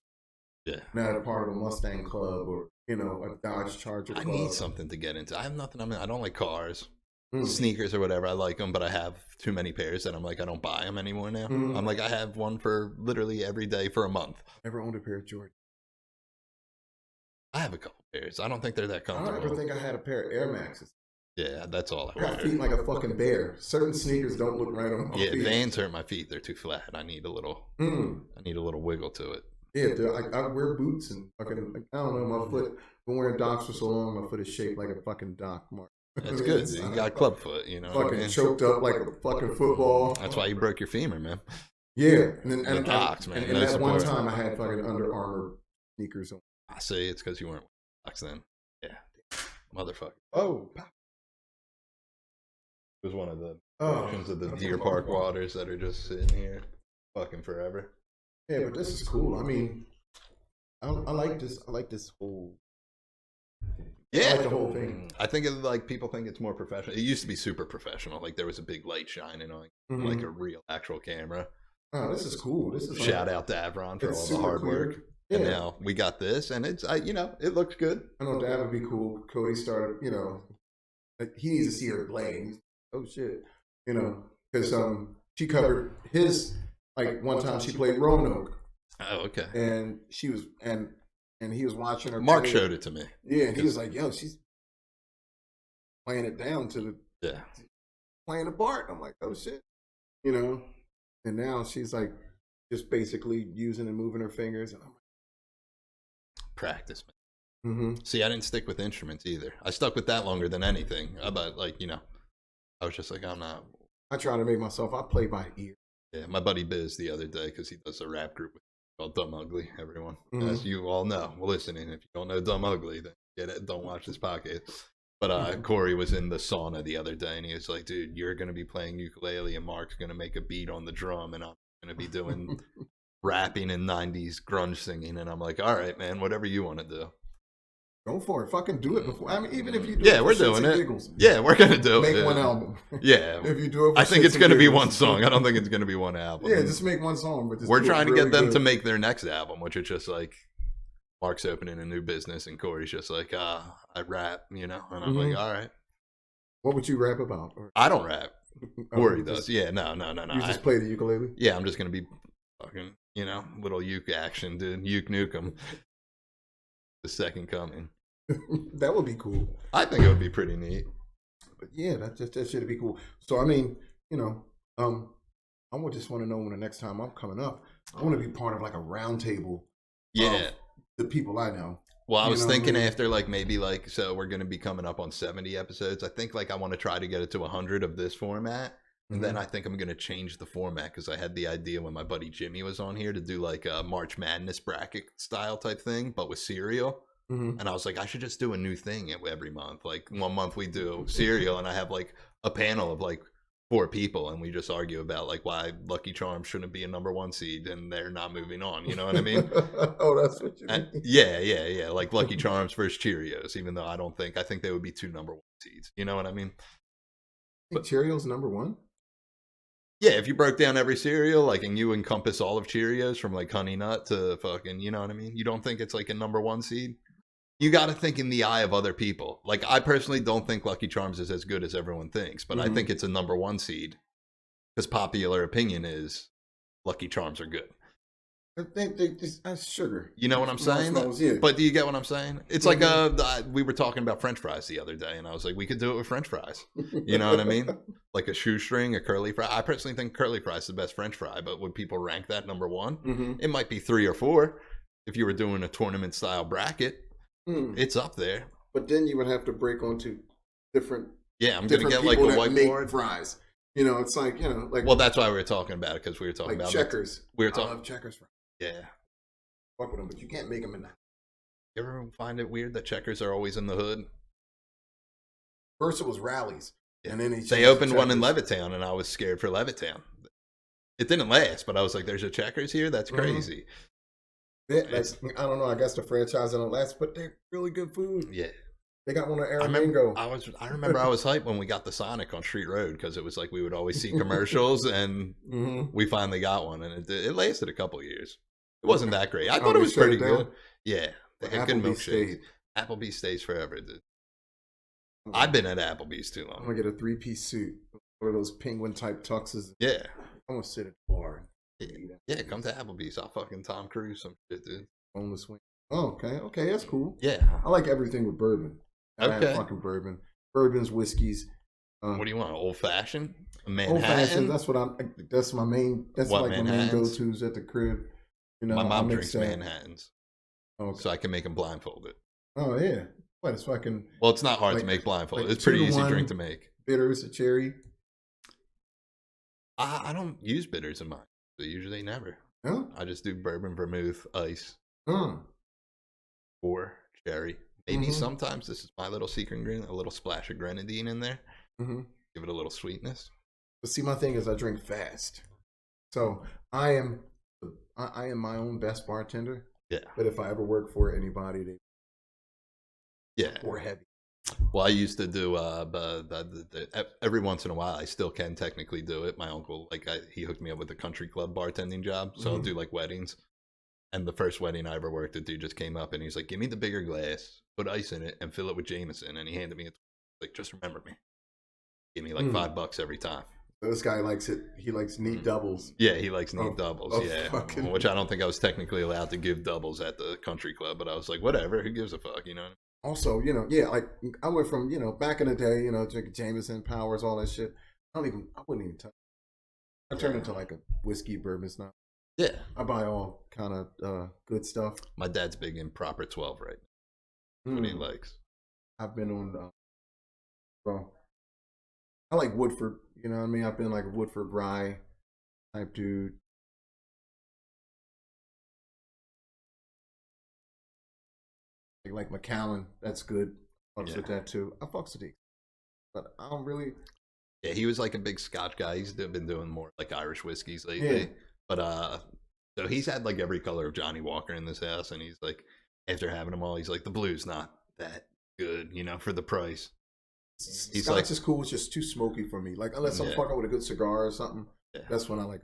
[SPEAKER 1] Yeah.
[SPEAKER 2] Now they're part of a Mustang club or, you know, a Dodge Charger club.
[SPEAKER 1] I need something to get into. I have nothing. I don't like cars, sneakers or whatever. I like them, but I have too many pairs that I'm like, I don't buy them anymore now. I'm like, I have one for literally every day for a month.
[SPEAKER 2] Never owned a pair of Jordans.
[SPEAKER 1] I have a couple pairs. I don't think they're that
[SPEAKER 2] I
[SPEAKER 1] comfortable.
[SPEAKER 2] don't ever think I had a pair of Air Maxes.
[SPEAKER 1] Yeah, that's all I
[SPEAKER 2] got
[SPEAKER 1] wear.
[SPEAKER 2] feet like a fucking bear. Certain sneakers don't look right on my feet.
[SPEAKER 1] Yeah, Vans hurt my feet. They're too flat. I need a little. I need a little wiggle to it.
[SPEAKER 2] Yeah, dude, I wear boots and fucking. Like, I don't know. My foot. I've been wearing Docs for so long. My foot is shaped like a fucking Doc. Mark.
[SPEAKER 1] That's good. You got club foot. You know.
[SPEAKER 2] Fucking choked up like a fucking football.
[SPEAKER 1] That's why you broke your femur, man.
[SPEAKER 2] Yeah, and
[SPEAKER 1] the Docs, man.
[SPEAKER 2] And that one time I had fucking Under Armour sneakers on.
[SPEAKER 1] I say it's because you weren't wearing Docs then. Yeah, motherfucker.
[SPEAKER 2] Oh.
[SPEAKER 1] It was one of the options of the Deer Park waters that are just sitting here fucking forever.
[SPEAKER 2] Yeah, but this is cool. I mean, I like this. I like this whole.
[SPEAKER 1] Yeah,
[SPEAKER 2] I like the whole thing.
[SPEAKER 1] I think like people think it's more professional. It used to be super professional. Like there was a big light shining on, like a real actual camera.
[SPEAKER 2] Oh, this is cool. This is
[SPEAKER 1] shout out to Avron for all the hard work. Yeah. And now we got this, and it's you know, it looks good.
[SPEAKER 2] I know that would be cool. Cody started, you know, like he needs to see her playing. Oh shit, you know, because she covered his like one time she played Roanoke.
[SPEAKER 1] Oh, okay.
[SPEAKER 2] And she was and he was watching her.
[SPEAKER 1] Mark showed it to me.
[SPEAKER 2] Yeah, and he was like, "Yo, she's playing it down to the playing the part." I'm like, "Oh shit," you know. And now she's like just basically using and moving her fingers. And I'm like,
[SPEAKER 1] practice, man. See, I didn't stick with instruments either. I stuck with that longer than anything. But like, you know, I was just like, I'm not.
[SPEAKER 2] I try to make myself. I play by ear.
[SPEAKER 1] Yeah, my buddy Biz the other day, because he does a rap group called Dumb Ugly. Everyone, as you all know, listening. If you don't know Dumb Ugly, then get it. Don't watch this podcast. But Corey was in the sauna the other day, and he was like, "Dude, you're gonna be playing ukulele, and Mark's gonna make a beat on the drum, and I'm gonna be doing rapping and '90s grunge singing." And I'm like, "All right, man, whatever you want to do."
[SPEAKER 2] Go for it. Fucking do it before. I mean, even if you do
[SPEAKER 1] we're doing it. Giggles, yeah, we're gonna do it.
[SPEAKER 2] Make one album.
[SPEAKER 1] Yeah.
[SPEAKER 2] If you do it,
[SPEAKER 1] I think it's gonna be one song. I don't think it's gonna be one album.
[SPEAKER 2] Yeah, just make one song. But just
[SPEAKER 1] we're trying to get them to make their next album, which is just like Mark's opening a new business, and Corey's just like, I rap, you know. And I'm like, all right.
[SPEAKER 2] What would you rap about?
[SPEAKER 1] I don't rap. Corey does. Yeah, no.
[SPEAKER 2] You just play the ukulele?
[SPEAKER 1] Yeah, I'm just gonna be fucking, you know, little uke action, dude. Uke nukem. The second coming.
[SPEAKER 2] That would be cool.
[SPEAKER 1] I think it would be pretty neat.
[SPEAKER 2] But yeah, that should be cool. So I mean, you know, I would just want to know when the next time I'm coming up, I want to be part of like a round table.
[SPEAKER 1] Yeah,
[SPEAKER 2] the people I know.
[SPEAKER 1] Well, I was thinking after like maybe like so we're gonna be coming up on 70 episodes. I think like I want to try to get it to 100 of this format. And then I think I'm going to change the format because I had the idea when my buddy Jimmy was on here to do like a March Madness bracket style type thing, but with cereal. And I was like, I should just do a new thing every month. Like 1 month we do cereal and I have like a panel of like 4 people and we just argue about like why Lucky Charms shouldn't be a #1 seed and they're not moving on. You know what I mean?
[SPEAKER 2] Oh, that's what you mean.
[SPEAKER 1] Yeah. Like Lucky Charms versus Cheerios, even though I think they would be 2 #1 seeds. You know what I mean?
[SPEAKER 2] But Cheerios #1?
[SPEAKER 1] Yeah, if you broke down every cereal, like, and you encompass all of Cheerios from like Honey Nut to fucking, you know what I mean? You don't think it's like a #1 seed? you got to think in the eye of other people. Like, I personally don't think Lucky Charms is as good as everyone thinks, but I think it's a number 1 seed because popular opinion is Lucky Charms are good.
[SPEAKER 2] That's sugar.
[SPEAKER 1] You know what I'm saying?
[SPEAKER 2] Yeah.
[SPEAKER 1] But do you get what I'm saying? It's like we were talking about French fries the other day, and I was like, we could do it with French fries. You know what I mean? Like a shoestring, a curly fry. I personally think curly fry is the best French fry, but would people rank that number 1? It might be 3 or 4 if you were doing a tournament style bracket. It's up there.
[SPEAKER 2] But then you would have to break onto different.
[SPEAKER 1] Yeah, I'm gonna get like a whiteboard
[SPEAKER 2] fries. You know, it's like like.
[SPEAKER 1] Well, that's why we were talking about it because we were talking
[SPEAKER 2] like
[SPEAKER 1] about
[SPEAKER 2] checkers.
[SPEAKER 1] We were talking.
[SPEAKER 2] I love checkers fries.
[SPEAKER 1] Yeah.
[SPEAKER 2] Fuck with them, but you can't make them in that.
[SPEAKER 1] You ever find it weird that checkers are always in the hood?
[SPEAKER 2] First it was Rallies, and then
[SPEAKER 1] they opened one in Levittown, and I was scared for Levittown. It didn't last, but I was like, "There's a Checkers here. That's crazy."
[SPEAKER 2] Yeah, I don't know. I guess the franchise don't last, but they're really good food.
[SPEAKER 1] Yeah,
[SPEAKER 2] they got one on Aaron
[SPEAKER 1] I remember I was hyped when we got the Sonic on Street Road because it was like we would always see commercials, and we finally got one, and it lasted a couple years. It wasn't that great. I thought it was pretty good. Yeah, they had good milkshakes. Applebee's stays forever, dude. I've been at Applebee's too long.
[SPEAKER 2] I'm gonna get a 3-piece suit, one of those penguin type tuxes.
[SPEAKER 1] Yeah,
[SPEAKER 2] I'm gonna sit at the bar.
[SPEAKER 1] Yeah, come to Applebee's. I'll fucking Tom Cruise some shit, dude.
[SPEAKER 2] Boneless wing. Oh, okay, that's cool.
[SPEAKER 1] Yeah,
[SPEAKER 2] I like everything with bourbon. I have fucking bourbon, bourbons, whiskeys.
[SPEAKER 1] What do you want? Old fashioned, Manhattan.
[SPEAKER 2] Old fashioned. That's my main. That's
[SPEAKER 1] what,
[SPEAKER 2] like my main go-tos at the crib. You know,
[SPEAKER 1] my mom drinks Manhattans, so I can make them blindfolded.
[SPEAKER 2] Oh yeah, what? It's fucking.
[SPEAKER 1] Well, it's not hard to make blindfolded. It's pretty easy drink to make.
[SPEAKER 2] Bitters, a cherry.
[SPEAKER 1] I don't use bitters in mine. So usually never.
[SPEAKER 2] Huh?
[SPEAKER 1] I just do bourbon, vermouth, ice, or cherry. Maybe sometimes, this is my little secret ingredient, a little splash of grenadine in there. Give it a little sweetness.
[SPEAKER 2] But see, my thing is I drink fast. So I am my own best bartender.
[SPEAKER 1] Yeah.
[SPEAKER 2] But if I ever work for anybody, or heavy.
[SPEAKER 1] Well, I used to do every once in a while. I still can technically do it. My uncle, he hooked me up with a country club bartending job, so I'll do like weddings. And the first wedding I ever worked, the dude just came up and he's like, "Give me the bigger glass, put ice in it, and fill it with Jameson." And he handed me just remember me. Give me like $5 every time.
[SPEAKER 2] So this guy likes it. He likes neat doubles.
[SPEAKER 1] Yeah, he likes neat doubles. Yeah, which I don't think I was technically allowed to give doubles at the country club, but I was like, whatever. Who gives a fuck? You know.
[SPEAKER 2] Also, like I went from, back in the day, drinking Jameson, Powers, all that shit. I wouldn't even touch it. I turned into like a whiskey bourbon now.
[SPEAKER 1] Yeah.
[SPEAKER 2] I buy all kind of good stuff.
[SPEAKER 1] My dad's big in proper 12 right now. That's what he likes.
[SPEAKER 2] I've been on, I like Woodford, you know what I mean? I've been like a Woodford rye type dude. Like Macallan, that's good. Fucks with that too. I fucks with it, but I don't really.
[SPEAKER 1] Yeah, he was like a big Scotch guy. He's been doing more like Irish whiskeys lately. Yeah. But so he's had like every color of Johnny Walker in this house, and he's like, after having them all, he's like, the blue's not that good, for the price.
[SPEAKER 2] He's Scotch is cool. It's just too smoky for me. Like unless I'm fucking with a good cigar or something. Yeah. That's when I like.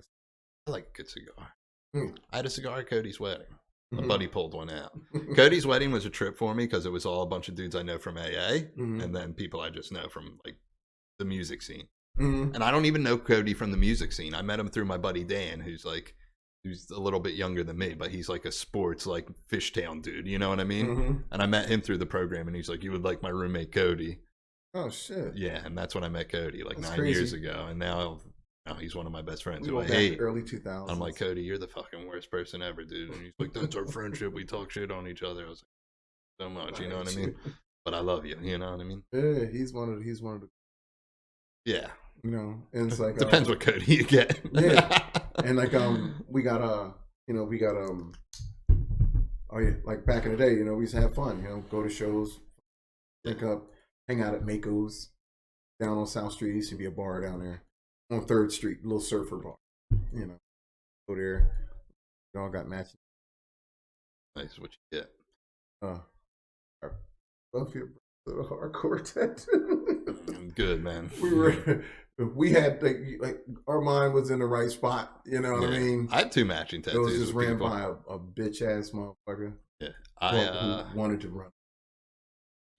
[SPEAKER 1] I like a good cigar. I had a cigar at Cody's wedding. A buddy pulled one out. Cody's wedding was a trip for me because it was all a bunch of dudes I know from AA, and then people I just know from like the music scene. And I don't even know Cody from the music scene. I met him through my buddy Dan, who's a little bit younger than me, but he's like a sports like Fishtown dude. You know what I mean? And I met him through the program, and he's like, "You would like my roommate Cody."
[SPEAKER 2] Oh shit!
[SPEAKER 1] Yeah, and that's when I met Cody, like that's 9 years ago, and now he's one of my best friends.
[SPEAKER 2] We hate early 2000s.
[SPEAKER 1] I'm like, "Cody, you're the fucking worst person ever, dude." And he's like, "That's our friendship. We talk shit on each other." I was like, "So much, you know what I mean?" But I love you. You know what I mean?
[SPEAKER 2] Yeah, he's one of the.
[SPEAKER 1] Yeah.
[SPEAKER 2] And it's like
[SPEAKER 1] depends what Cody you get.
[SPEAKER 2] Yeah, and like we got oh yeah, like back in the day, we used to have fun. Go to shows, drink up, hang out at Mako's down on South Street. Used to be a bar down there on 3rd Street, a little surfer bar. Go there. We all got matching.
[SPEAKER 1] Nice, what you get?
[SPEAKER 2] Love your hardcore tattoo.
[SPEAKER 1] Good, man.
[SPEAKER 2] We had like our mind was in the right spot. You know what I mean?
[SPEAKER 1] I had 2 matching tattoos.
[SPEAKER 2] It was just ran by a bitch ass motherfucker.
[SPEAKER 1] Yeah,
[SPEAKER 2] who wanted to run.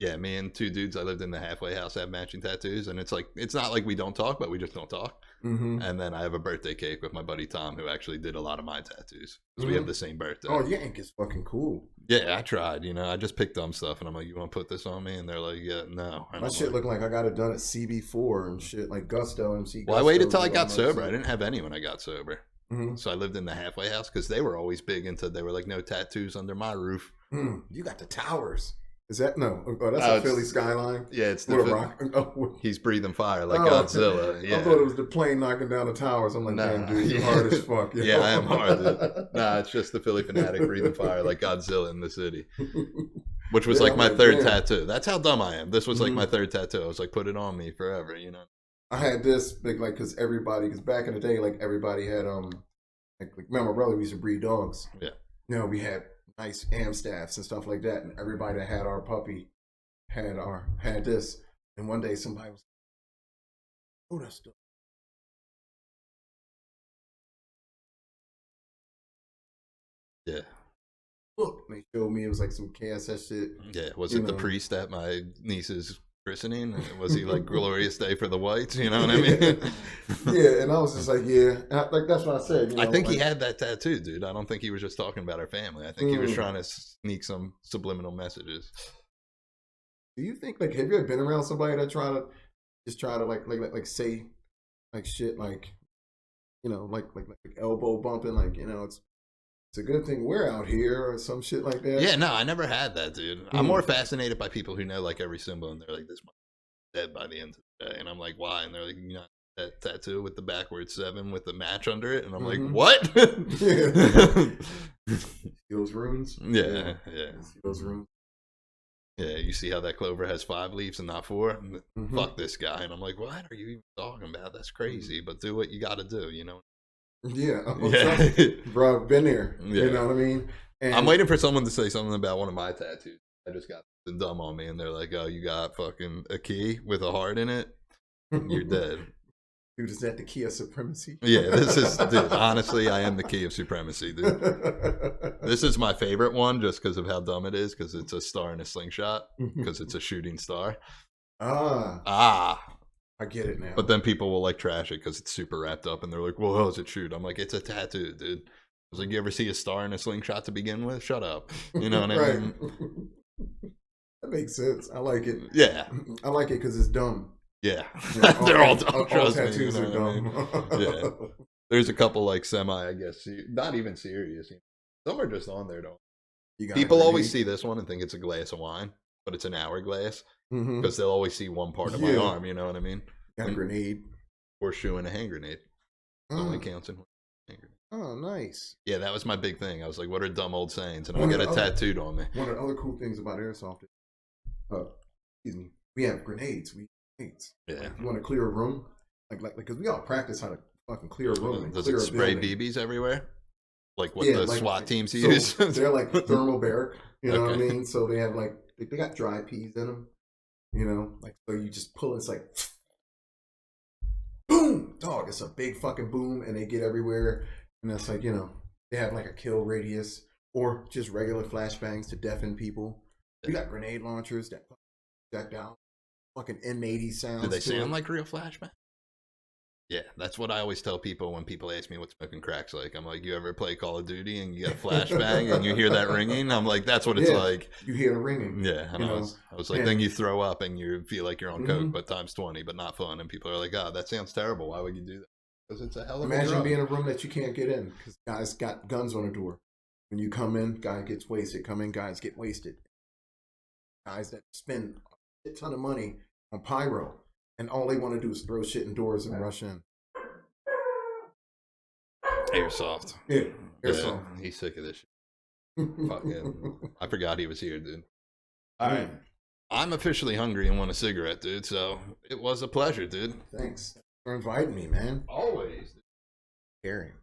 [SPEAKER 1] Yeah, me and two dudes I lived in the halfway house have matching tattoos, and it's like it's not like we don't talk, but we just don't talk.
[SPEAKER 2] Mm-hmm.
[SPEAKER 1] And then I have a birthday cake with my buddy Tom, who actually did a lot of my tattoos because we
[SPEAKER 2] Mm-hmm.
[SPEAKER 1] have the same birthday.
[SPEAKER 2] Oh, your ink is fucking cool.
[SPEAKER 1] Yeah, I tried. You know, I just picked dumb stuff, and I'm like, "You want to put this on me?" And they're like, "Yeah, no." And
[SPEAKER 2] My
[SPEAKER 1] I'm
[SPEAKER 2] shit
[SPEAKER 1] like,
[SPEAKER 2] looked like I got it done at CB4 and shit, like Gusto, MC.
[SPEAKER 1] well, I
[SPEAKER 2] Gusto,
[SPEAKER 1] waited till I
[SPEAKER 2] did all
[SPEAKER 1] got
[SPEAKER 2] my
[SPEAKER 1] sober.
[SPEAKER 2] shit.
[SPEAKER 1] I didn't have any when I got sober,
[SPEAKER 2] Mhm.
[SPEAKER 1] so I lived in the halfway house because they were always big into. They were like, "No tattoos under my roof."
[SPEAKER 2] You got the towers. Is that no? Oh, that's
[SPEAKER 1] Oh,
[SPEAKER 2] a Philly skyline.
[SPEAKER 1] Yeah, it's
[SPEAKER 2] With a
[SPEAKER 1] the.
[SPEAKER 2] rock. Oh,
[SPEAKER 1] He's breathing fire like
[SPEAKER 2] oh,
[SPEAKER 1] Godzilla. Yeah.
[SPEAKER 2] I thought it was the plane knocking down the towers. I'm like,
[SPEAKER 1] Nah.
[SPEAKER 2] damn, dude, you hard as fuck.
[SPEAKER 1] Yeah, I am hard. Dude. Nah, it's just the Philly fanatic breathing fire like Godzilla in the city, which was
[SPEAKER 2] Yeah,
[SPEAKER 1] like
[SPEAKER 2] I'm
[SPEAKER 1] my
[SPEAKER 2] like,
[SPEAKER 1] third
[SPEAKER 2] damn.
[SPEAKER 1] tattoo. That's how dumb I am. This was like
[SPEAKER 2] Mhm.
[SPEAKER 1] my third tattoo. I was like, put it on me forever, you know.
[SPEAKER 2] I had this big, like, because back in the day, like, everybody had, like my brother used to breed dogs.
[SPEAKER 1] Yeah.
[SPEAKER 2] You know, we had nice Amstaffs and stuff like that, and everybody that had our puppy had this. And one day somebody was, oh, that's stuff.
[SPEAKER 1] Yeah,
[SPEAKER 2] Look, and they showed me it was like some KSS shit.
[SPEAKER 1] yeah. Was
[SPEAKER 2] You
[SPEAKER 1] it the
[SPEAKER 2] know.
[SPEAKER 1] priest at my niece's christening? Was he like glorious day for the whites? You know what I mean?
[SPEAKER 2] Yeah, and I was just like, yeah, and like that's what I said. You know,
[SPEAKER 1] I think he
[SPEAKER 2] like,
[SPEAKER 1] had that tattoo, dude. I don't think he was just talking about our family. I think he was
[SPEAKER 2] Mm.
[SPEAKER 1] trying to sneak some subliminal messages.
[SPEAKER 2] Do you think like have you ever been around somebody that try to like say like shit like you know like elbow bumping like you know it's a good thing we're out here or some shit like that?
[SPEAKER 1] Yeah, no, I never had that, dude. I'm more fascinated by people who know like every symbol, and they're like, "This motherfucker's dead by the end of the day," and I'm like, "Why?" And they're like, "You know, that tattoo with the backwards 7 with the match under it," and I'm like,
[SPEAKER 2] Mhm.
[SPEAKER 1] "What?"
[SPEAKER 2] Those runes.
[SPEAKER 1] yeah.
[SPEAKER 2] Those runes.
[SPEAKER 1] Yeah, you see how that clover has 5 leaves and not 4?
[SPEAKER 2] Mhm.
[SPEAKER 1] Fuck this guy. And I'm like, what are you even talking about? That's crazy. But do what you got to do, you know?
[SPEAKER 2] Yeah,
[SPEAKER 1] Yeah.
[SPEAKER 2] bro, I've been there.
[SPEAKER 1] Yeah.
[SPEAKER 2] You know what I mean? And
[SPEAKER 1] I'm waiting for someone to say something about one of my tattoos. I just got the dumb on me, and they're like, oh, you got fucking a key with a heart in it? You're dead.
[SPEAKER 2] Dude, is that the key of supremacy?
[SPEAKER 1] Yeah, this is, dude, honestly, I am the key of supremacy, dude. This is my favorite one just because of how dumb it is, because it's a star and a slingshot, because it's a shooting star.
[SPEAKER 2] I get it now.
[SPEAKER 1] But then people will like trash it because it's super wrapped up, and they're like, well, how does it shoot? I'm like, it's a tattoo, dude. I was like, you ever see a star and a slingshot to begin with? Shut up. You know what I mean?
[SPEAKER 2] That makes sense. I like it.
[SPEAKER 1] Yeah.
[SPEAKER 2] I like it because it's dumb.
[SPEAKER 1] Yeah.
[SPEAKER 2] You know,
[SPEAKER 1] They're all dumb.
[SPEAKER 2] all
[SPEAKER 1] Trust me.
[SPEAKER 2] tattoos
[SPEAKER 1] You know
[SPEAKER 2] are
[SPEAKER 1] what I
[SPEAKER 2] dumb.
[SPEAKER 1] mean? Yeah. There's a couple like semi, I guess, not even serious. You know? Some are just on there, though. People always see this one and think it's a glass of wine, but it's an hourglass because they'll always see one part of my arm. You know what I mean?
[SPEAKER 2] Got a grenade.
[SPEAKER 1] Horseshoe and a hand grenade. Only counts in hand grenade.
[SPEAKER 2] Oh, nice.
[SPEAKER 1] Yeah, that was my big thing. I was like, what are dumb old sayings? And I'll get it tattooed on me.
[SPEAKER 2] One of the other cool things about airsoft is, excuse me, we have grenades. We have grenades.
[SPEAKER 1] Yeah.
[SPEAKER 2] Like, you want to clear a room? Like, because we all practice how to fucking clear a room. And
[SPEAKER 1] Does
[SPEAKER 2] clear
[SPEAKER 1] it
[SPEAKER 2] a
[SPEAKER 1] spray
[SPEAKER 2] building.
[SPEAKER 1] BBs everywhere? Like what
[SPEAKER 2] Yeah,
[SPEAKER 1] the
[SPEAKER 2] like-
[SPEAKER 1] SWAT teams
[SPEAKER 2] So
[SPEAKER 1] use?
[SPEAKER 2] they're like thermobaric, you know what I
[SPEAKER 1] Okay.
[SPEAKER 2] mean? So they have like they got dry peas in them, you know. Like so, you just pull. It's like boom, dog. It's a big fucking boom, and they get everywhere. And it's like they have like a kill radius or just regular flashbangs to deafen people. We got grenade launchers that jacked out, fucking M80 sounds.
[SPEAKER 1] Do they
[SPEAKER 2] to
[SPEAKER 1] sound
[SPEAKER 2] it.
[SPEAKER 1] like real flashbang? Yeah, that's what I always tell people when people ask me what smoking crack's like. I'm like, you ever play Call of Duty and you get a flashbang and you hear that ringing? I'm like, that's what it's
[SPEAKER 2] Yeah.
[SPEAKER 1] like.
[SPEAKER 2] You hear the ringing.
[SPEAKER 1] Yeah, and I was like,
[SPEAKER 2] and-
[SPEAKER 1] then you throw up and you feel like you're on coke,
[SPEAKER 2] Mhm.
[SPEAKER 1] but times 20, but not fun. And people are like, oh, that sounds terrible. Why would you do that? Because it's a hell of a
[SPEAKER 2] Imagine
[SPEAKER 1] drug.
[SPEAKER 2] being in a room that you can't get in because guys got guns on the door. When you come in, guy gets wasted. Come in, guys get wasted. Guys that spend a ton of money on pyro, and all they want to do is throw shit indoors and rush in.
[SPEAKER 1] Airsoft.
[SPEAKER 2] Yeah,
[SPEAKER 1] Yeah,
[SPEAKER 2] airsoft.
[SPEAKER 1] he's sick of this shit. Fuck him. I forgot he was here, dude. All right. I'm officially hungry and want a cigarette, dude. So it was a pleasure, dude.
[SPEAKER 2] Thanks for inviting me, man.
[SPEAKER 1] Always.
[SPEAKER 2] Caring.